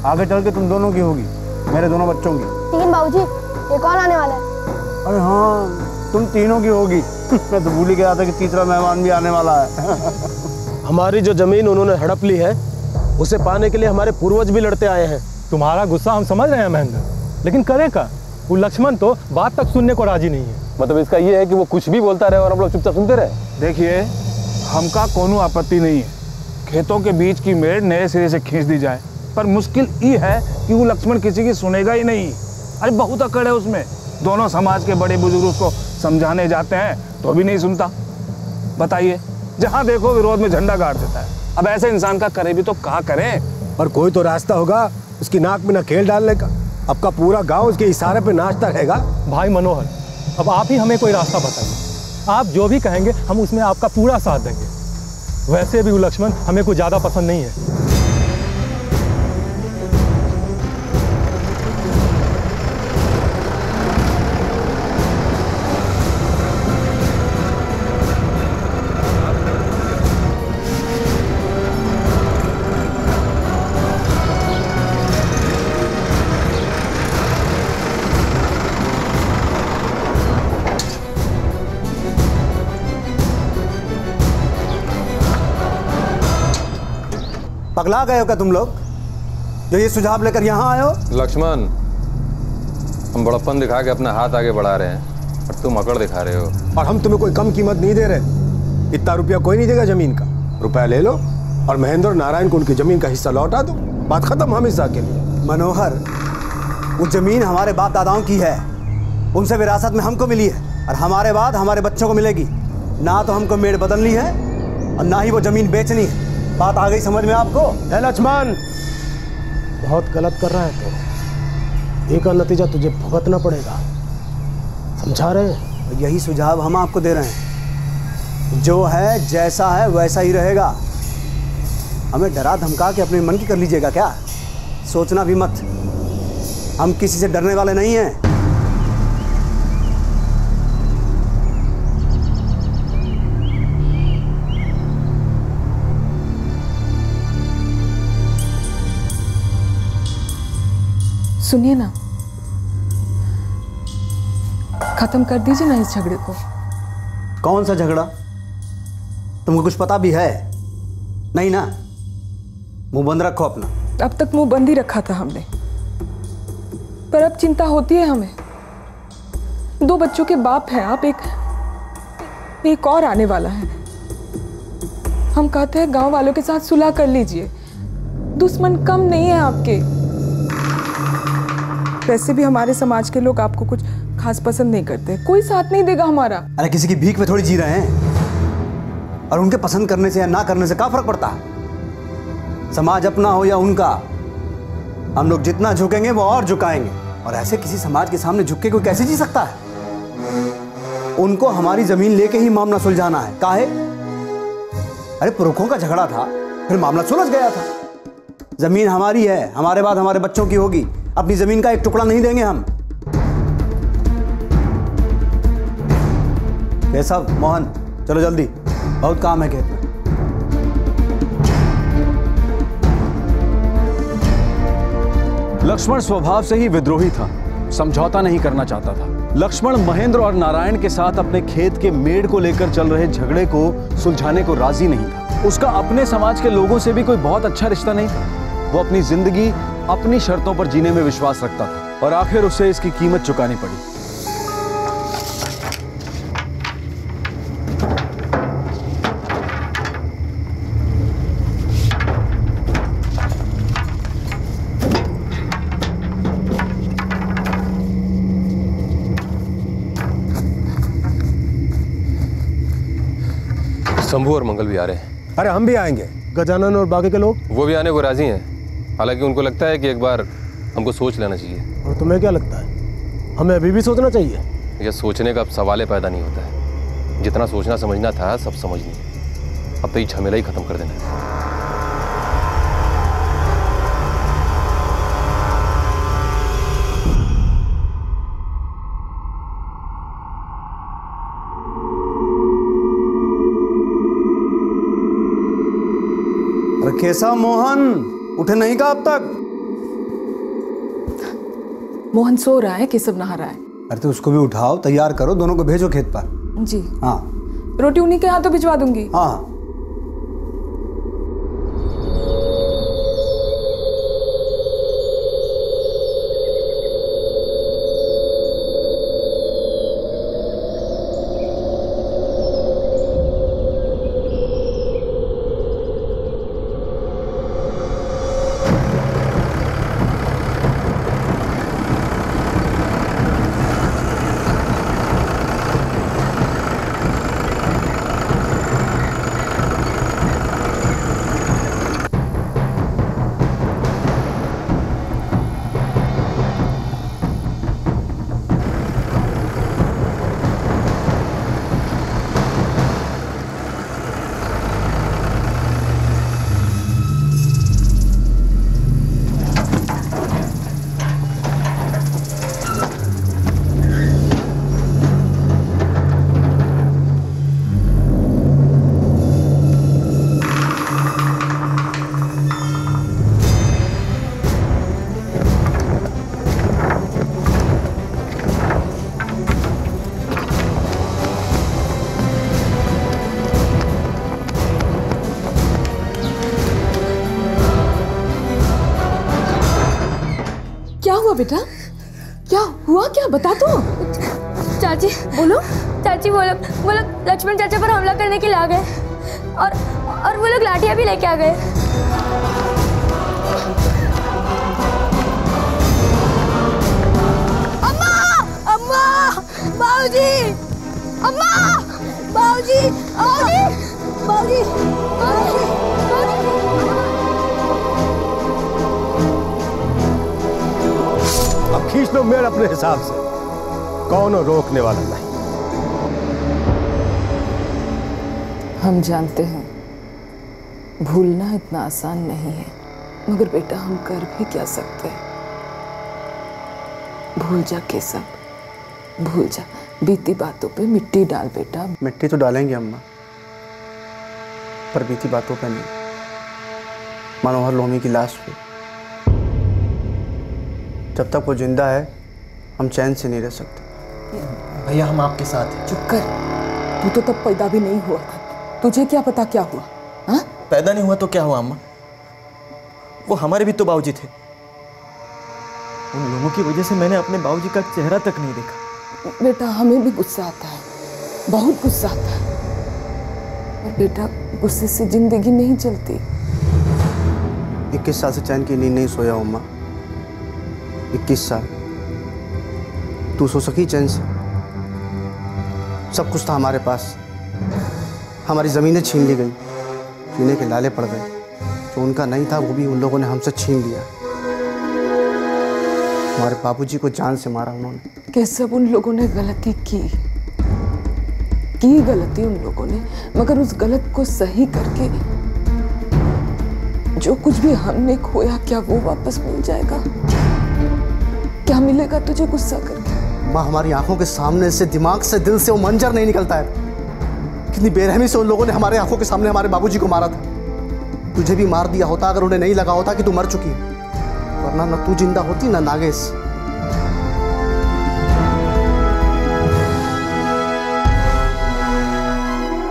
आगे चल के तुम दोनों की होगी, मेरे दोनों बच्चों की। लेकिन बाबूजी ये कौन आने वाला है? अरे हाँ तुम तीनों की होगी। मैं तो भूल ही गया था कि तीसरा मेहमान भी आने वाला है। हमारी जो जमीन उन्होंने हड़प ली है उसे पाने के लिए हमारे पूर्वज भी लड़ते आए हैं। तुम्हारा गुस्सा हम समझ रहे हैं महेंद्र, लेकिन करे का वो लक्ष्मण तो बात तक सुनने को राजी नहीं है। मतलब इसका ये है कि वो कुछ भी बोलता रहे और हम लोग चुपचाप सुनते रहे। देखिए, हमका कोनो आपत्ति नहीं है खेतों के बीच की मेड़ नए सिरे से खींच दी जाए, पर मुश्किल ये है कि वो लक्ष्मण किसी की सुनेगा ही नहीं। अरे बहुत अकड़ है उसमें, दोनों समाज के बड़े बुजुर्ग उसको समझाने जाते हैं तो भी नहीं सुनता। बताइए, जहाँ देखो विरोध में झंडा गाड़ देता है। अब ऐसे इंसान का करे भी तो क्या करें? पर कोई तो रास्ता होगा उसकी नाक में नकेल डालने का। अब का पूरा गांव उसके इशारे पे नाचता रहेगा। भाई मनोहर, अब आप ही हमें कोई रास्ता बताइए। आप जो भी कहेंगे हम उसमें आपका पूरा साथ देंगे। वैसे भी वो लक्ष्मण हमें कुछ ज्यादा पसंद नहीं है। पगला गए हो क्या तुम लोग जो ये सुझाव लेकर यहाँ आए हो? लक्ष्मण, हम बड़प्पन दिखा के अपना हाथ आगे बढ़ा रहे हैं और तुम अकड़ दिखा रहे हो। और हम तुम्हें कोई कम कीमत नहीं दे रहे। इतना रुपया कोई नहीं देगा जमीन का। रुपया ले लो और महेंद्र और नारायण को उनकी जमीन का हिस्सा लौटा दो। बात खत्म हम हिस्सा के लिए। मनोहर, वो जमीन हमारे बाप दादाओं की है, उनसे विरासत में हमको मिली है और हमारे बाद हमारे बच्चों को मिलेगी। ना तो हमको मेड़ बदलनी है और ना ही वो जमीन बेचनी है। बात आ गई समझ में आपको? लक्ष्मण, बहुत गलत कर रहा है तो एक नतीजा तुझे भुगतना पड़ेगा। समझा रहे हैं? यही सुझाव हम आपको दे रहे हैं। जो है जैसा है वैसा ही रहेगा। हमें डरा धमका के अपने मन की कर लीजिएगा क्या? सोचना भी मत, हम किसी से डरने वाले नहीं हैं। सुनिए ना, खत्म कर दीजिए ना इस झगड़े को। कौन सा झगड़ा? तुमको कुछ पता भी है? नहीं ना? मुंह बंद रखो अपना। अब तक मुंह बंद ही रखा था हमने, पर अब चिंता होती है हमें। 2 बच्चों के बाप हैं आप, एक और आने वाला है। हम कहते हैं गांव वालों के साथ सुलह कर लीजिए, दुश्मन कम नहीं है आपके। वैसे भी हमारे समाज के लोग आपको कुछ खास पसंद नहीं करते, कोई साथ नहीं देगा हमारा। अरे किसी की भीख पे थोड़ी जी रहे हैं, और उनके पसंद करने से या ना करने से क्या फर्क पड़ता है? समाज अपना हो या उनका, हम लोग जितना झुकेंगे वो और झुकाएंगे। और ऐसे किसी समाज के सामने झुक के कोई कैसे जी सकता है? उनको हमारी जमीन लेके ही मामला सुलझाना है। काहे? अरे पुरखों का झगड़ा था, फिर मामला सुलझ गया था। जमीन हमारी है, हमारे बाद हमारे बच्चों की होगी। अपनी जमीन का एक टुकड़ा नहीं देंगे हम। केशव, मोहन, चलो जल्दी, बहुत काम है खेत में। लक्ष्मण स्वभाव से ही विद्रोही था, समझौता नहीं करना चाहता था। लक्ष्मण महेंद्र और नारायण के साथ अपने खेत के मेड़ को लेकर चल रहे झगड़े को सुलझाने को राजी नहीं था। उसका अपने समाज के लोगों से भी कोई बहुत अच्छा रिश्ता नहीं था। वो अपनी जिंदगी अपनी शर्तों पर जीने में विश्वास रखता था और आखिर उसे इसकी कीमत चुकानी पड़ी। शंभू और मंगल भी आ रहे हैं। अरे हम भी आएंगे। गजानन और बाकी के लोग? वो भी आने को राजी हैं। हालांकि उनको लगता है कि एक बार हमको सोच लेना चाहिए। और तुम्हें क्या लगता है, हमें अभी भी सोचना चाहिए? यह सोचने का अब सवाल ही पैदा नहीं होता है। जितना सोचना समझना था सब समझ नहीं, अब तो ये झमेला ही खत्म कर देना है। केशव, मोहन उठे नहीं का अब तक? मोहन सो रहा है, केशव नहा रहा है। अरे तो उसको भी उठाओ, तैयार करो, दोनों को भेजो खेत पर। जी हाँ, रोटी उन्हीं के हाथों भिजवा दूंगी। हाँ। हुआ बेटा? क्या हुआ, क्या बता तो। चाची बोलो। चाची वो लोग लक्ष्मण चाचा पर हमला करने के लिए आ गए और वो लोग लाठियां भी लेके आ गए। अम्मा, अम्मा, बाबूजी, अम्मा, बाबूजी, बाबूजी, बाबूजी, बाबूजी। अब खींच लो मेल अपने हिसाब से, कौन रोकने वाला नहीं। हम जानते हैं भूलना इतना आसान नहीं है, मगर बेटा हम कर भी क्या सकते हैं। भूल जा केशव, भूल जा। बीती बातों पे मिट्टी डाल बेटा। मिट्टी तो डालेंगे अम्मा, पर बीती बातों पे नहीं, मनोहर लोमी की लाश पे। जब तक वो जिंदा है हम चैन से नहीं रह सकते। भैया हम आपके साथ हैं। चुप कर, तू तो तब पैदा भी नहीं हुआ था, तुझे क्या पता क्या हुआ? हाँ? पैदा नहीं हुआ तो क्या हुआ अम्मा? वो हमारे भी तो बाबूजी थे। उन लोगों की वजह से मैंने अपने बाबूजी का चेहरा तक नहीं देखा। बेटा हमें भी गुस्सा आता है, बहुत गुस्सा आता है, और बेटा गुस्से से जिंदगी नहीं चलती। 21 साल से चैन की नींद नहीं सोया अम्मा, 21 साल। तू सो सकी चैन से? सब कुछ था हमारे पास, हमारी ज़मीनें छीन ली गई, पीने के लाले पड़ गए। जो उनका नहीं था वो भी उन लोगों ने हमसे छीन लिया। हमारे बाबूजी को जान से मारा उन्होंने। कैसे उन लोगों ने गलती की गलती उन लोगों ने, मगर उस गलत को सही करके जो कुछ भी हमने खोया क्या वो वापस मिल जाएगा? क्या मिलेगा तुझे गुस्सा करके? माँ, हमारी आंखों के सामने से, दिमाग से, दिल से वो मंजर नहीं निकलता है। कितनी बेरहमी से उन लोगों ने हमारे आंखों के सामने हमारे बाबूजी को मारा था। तुझे भी मार दिया होता अगर उन्हें नहीं लगा होता कि तू मर चुकी है, वरना न तू जिंदा होती न नागेश।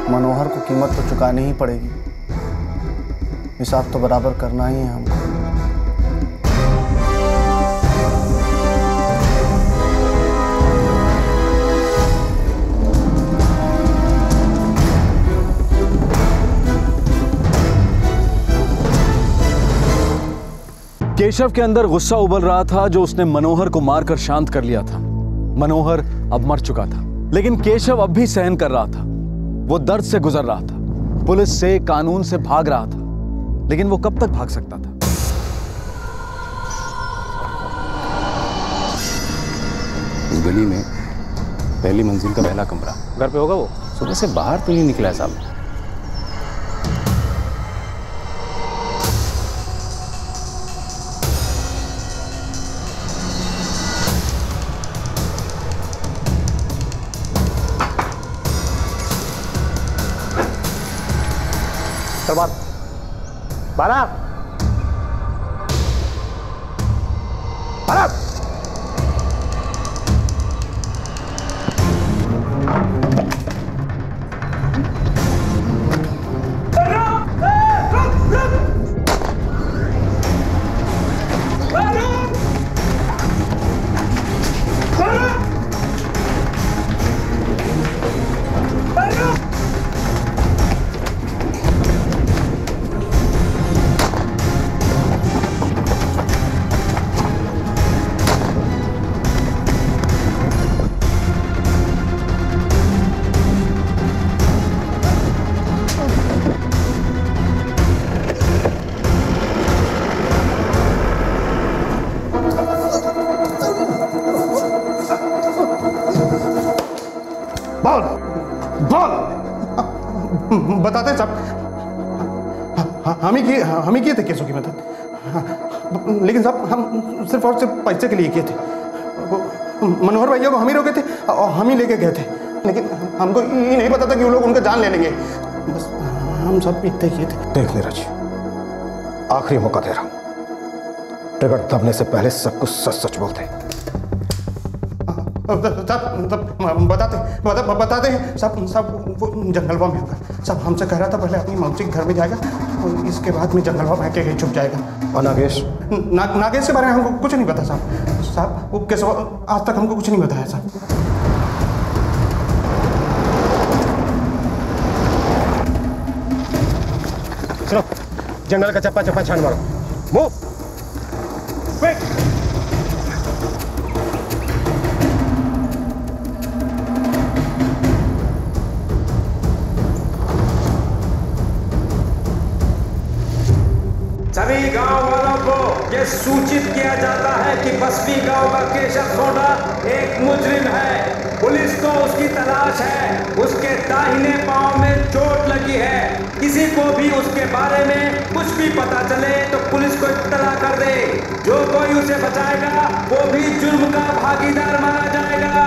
मनोहर को कीमत तो चुकानी ही पड़ेगी, हिसाब तो बराबर करना ही है हमको। केशव के अंदर गुस्सा उबल रहा था जो उसने मनोहर को मारकर शांत कर लिया था। मनोहर अब मर चुका था, लेकिन केशव अब भी सहन कर रहा था। वो दर्द से गुजर रहा था, पुलिस से, कानून से भाग रहा था, लेकिन वो कब तक भाग सकता था? इस गली में पहली मंजिल का पहला कमरा घर पे होगा। वो सुबह से बाहर तो नहीं निकला है साहब। बारा, बारा। बताते सब हम ही किए थे केसों की मदद, लेकिन सब हम सिर्फ और सिर्फ पैसे के लिए किए थे। मनोहर भैया को हम ही रोके थे और हम ही लेके गए थे, लेकिन हमको ये नहीं पता था कि वो लोग उनका जान ले लेंगे। बस हम सब इतने किए थे। देख नीरज, आखिरी मौका दे रहा हूं, टिकट दबने से पहले सब कुछ सच सच बोलते। बताते हैं सब वो जंगलवा में होगा। सब हमसे कह रहा था पहले अपनी मौसी के घर में जाएगा, और इसके बाद में जंगल में अकेले छुप जाएगा। और नागेश? नागेश के बारे में हमको कुछ नहीं पता साहब। साहब वो केशव आज तक हमको कुछ नहीं बताया साहब। चलो जंगल का चप्पा चप्पा छान मारो। Move quick. सभी गांव वालों को यह सूचित किया जाता है कि बस्ती गांव का केशव सोंडा एक मुजरिम है। पुलिस को उसकी तलाश है। उसके दाहिने पांव में चोट लगी है। किसी को भी उसके बारे में कुछ भी पता चले तो पुलिस को इत्तला कर दे। जो कोई उसे बचाएगा वो भी जुर्म का भागीदार माना जाएगा।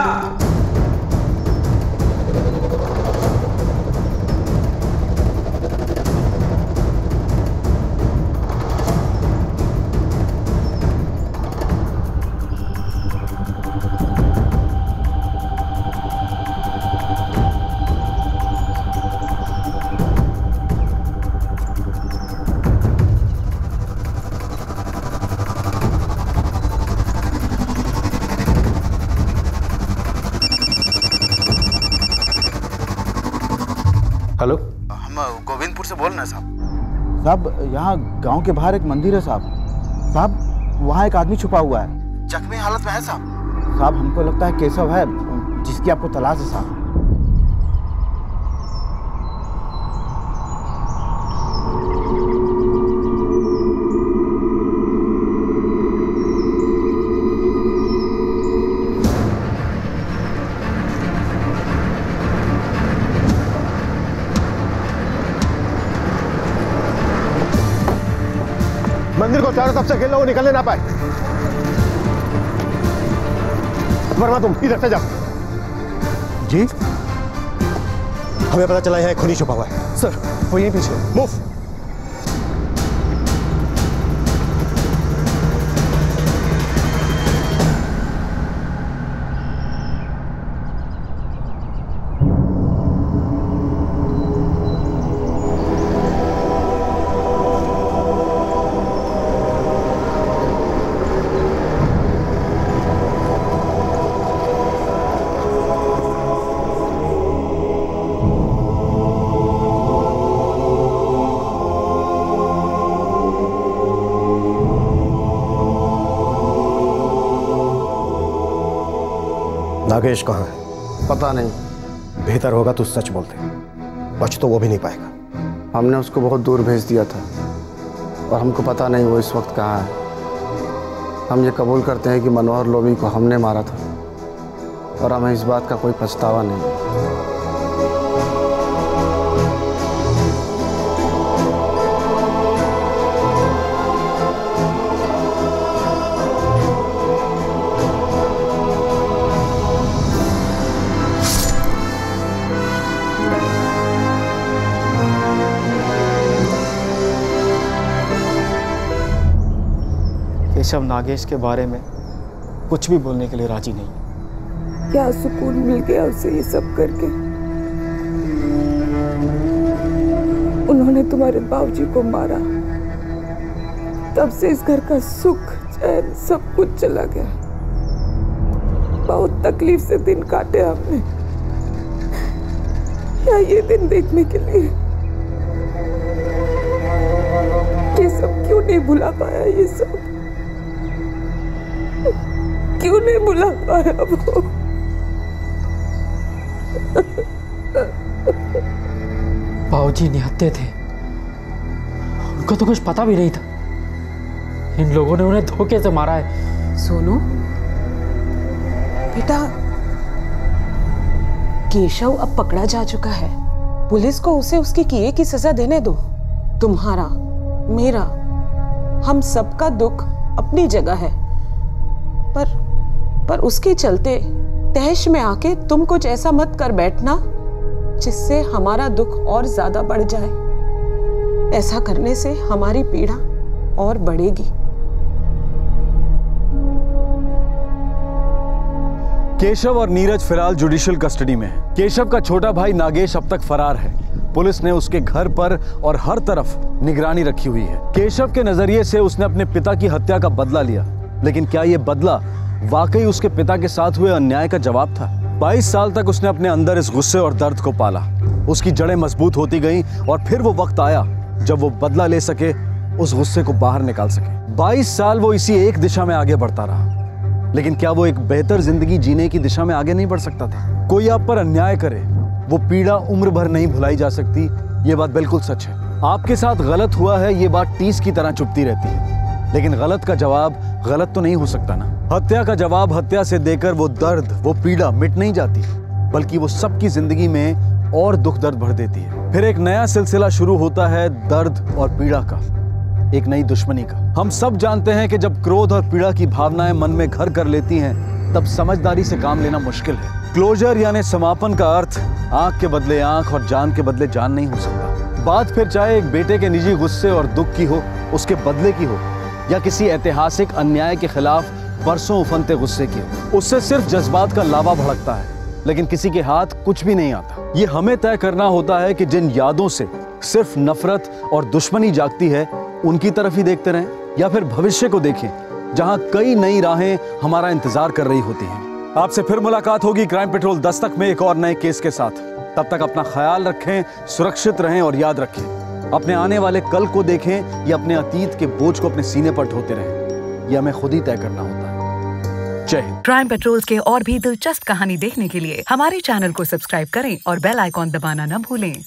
हेलो, हम गोविंदपुर से बोल रहे हैं साहब। साहब यहाँ गांव के बाहर एक मंदिर है साहब। साहब वहाँ एक आदमी छुपा हुआ है, जख्मी हालत में है साहब। साहब हमको लगता है केशव है जिसकी आपको तलाश है साहब। मंदिर को चारों तरफ से घेर लो, वो निकलने ना पाए। वर्मा तुम इधर से जाओ। जी हमें पता चला यहाँ एक खूनी छुपा हुआ है। सर वो यहीं पीछे। मूव। नागेश कहाँ है? पता नहीं। बेहतर होगा तू सच बोलते, बच तो वो भी नहीं पाएगा। हमने उसको बहुत दूर भेज दिया था और हमको पता नहीं वो इस वक्त कहाँ है। हम ये कबूल करते हैं कि मनोहर लोमी को हमने मारा था और हमें इस बात का कोई पछतावा नहीं। केशव नागेश के बारे में कुछ भी बोलने के लिए राजी नहीं। क्या सुकून मिल गया उसे ये सब करके। उन्होंने तुम्हारे बाबूजी को मारा, तब से इस घर का सुख चैन सब कुछ चला गया। बहुत तकलीफ से दिन काटे हमने, क्या ये दिन देखने के लिए। ये सब क्यों नहीं भुला पाया, ये सब क्यों नहीं भुला पाया वो। बाबूजी निहत्थे थे, उनको तो कुछ पता भी नहीं था। इन लोगों ने उन्हें धोखे से मारा है। सोनू बेटा, केशव अब पकड़ा जा चुका है। पुलिस को उसे उसकी किए की सजा देने दो। तुम्हारा, मेरा, हम सबका दुख अपनी जगह है, पर उसके चलते तहश में आके तुम कुछ ऐसा मत कर बैठना जिससे हमारा दुख और ज्यादा बढ़ जाए। ऐसा करने से हमारी पीड़ा और बढ़ेगी। केशव और नीरज फिलहाल जुडिशियल कस्टडी में है। केशव का छोटा भाई नागेश अब तक फरार है। पुलिस ने उसके घर पर और हर तरफ निगरानी रखी हुई है। केशव के नजरिए से उसने अपने पिता की हत्या का बदला लिया, लेकिन क्या यह बदला वाकई उसके पिता के साथ हुए अन्याय का जवाब था? 22 साल तक उसने अपने अंदर इस गुस्से और दर्द को पाला। उसकी जड़ें मजबूत होती गईं और फिर वो वक्त आया जब वो बदला ले सके, उस गुस्से को बाहर निकाल सके। 22 साल वो इसी एक दिशा में आगे बढ़ता रहा, लेकिन क्या वो एक बेहतर जिंदगी जीने की दिशा में आगे नहीं बढ़ सकता था? कोई आप पर अन्याय करे, वो पीड़ा उम्र भर नहीं भुलाई जा सकती। ये बात बिल्कुल सच है। आपके साथ गलत हुआ है, ये बात टीस की तरह चुभती रहती है, लेकिन गलत का जवाब गलत तो नहीं हो सकता ना। हत्या का जवाब हत्या से देकर वो दर्द, वो पीड़ा मिट नहीं जाती, बल्कि वो सबकी जिंदगी में और दुख दर्द भर देती है। फिर एक नया सिलसिला शुरू होता है दर्द और पीड़ा का, एक नई दुश्मनी का। हम सब जानते हैं कि जब क्रोध और पीड़ा की भावनाएं मन में घर कर लेती हैं, तब समझदारी से काम लेना मुश्किल है। क्लोजर यानी समापन का अर्थ आंख के बदले आंख और जान के बदले जान नहीं हो सकता। बात फिर चाहे एक बेटे के निजी गुस्से और दुख की हो, उसके बदले की हो, या किसी ऐतिहासिक अन्याय के खिलाफ बरसों उफनते गुस्से की हो, उससे सिर्फ जज्बात का लावा भड़कता है, लेकिन किसी के हाथ कुछ भी नहीं आता। ये हमें तय करना होता है कि जिन यादों से सिर्फ नफरत और दुश्मनी जागती है, उनकी तरफ ही देखते रहें, या फिर भविष्य को देखें जहां कई नई राहें हमारा इंतजार कर रही होती हैं। आपसे फिर मुलाकात होगी क्राइम पेट्रोल दस्तक में एक और नए केस के साथ। तब तक अपना ख्याल रखें, सुरक्षित रहें और याद रखें, अपने आने वाले कल को देखें या अपने अतीत के बोझ को अपने सीने पर ढोते रहें। यह हमें खुद ही तय करना होता है। जय हिंद। क्राइम पेट्रोल्स के और भी दिलचस्प कहानी देखने के लिए हमारे चैनल को सब्सक्राइब करें और बेल आइकॉन दबाना न भूलें।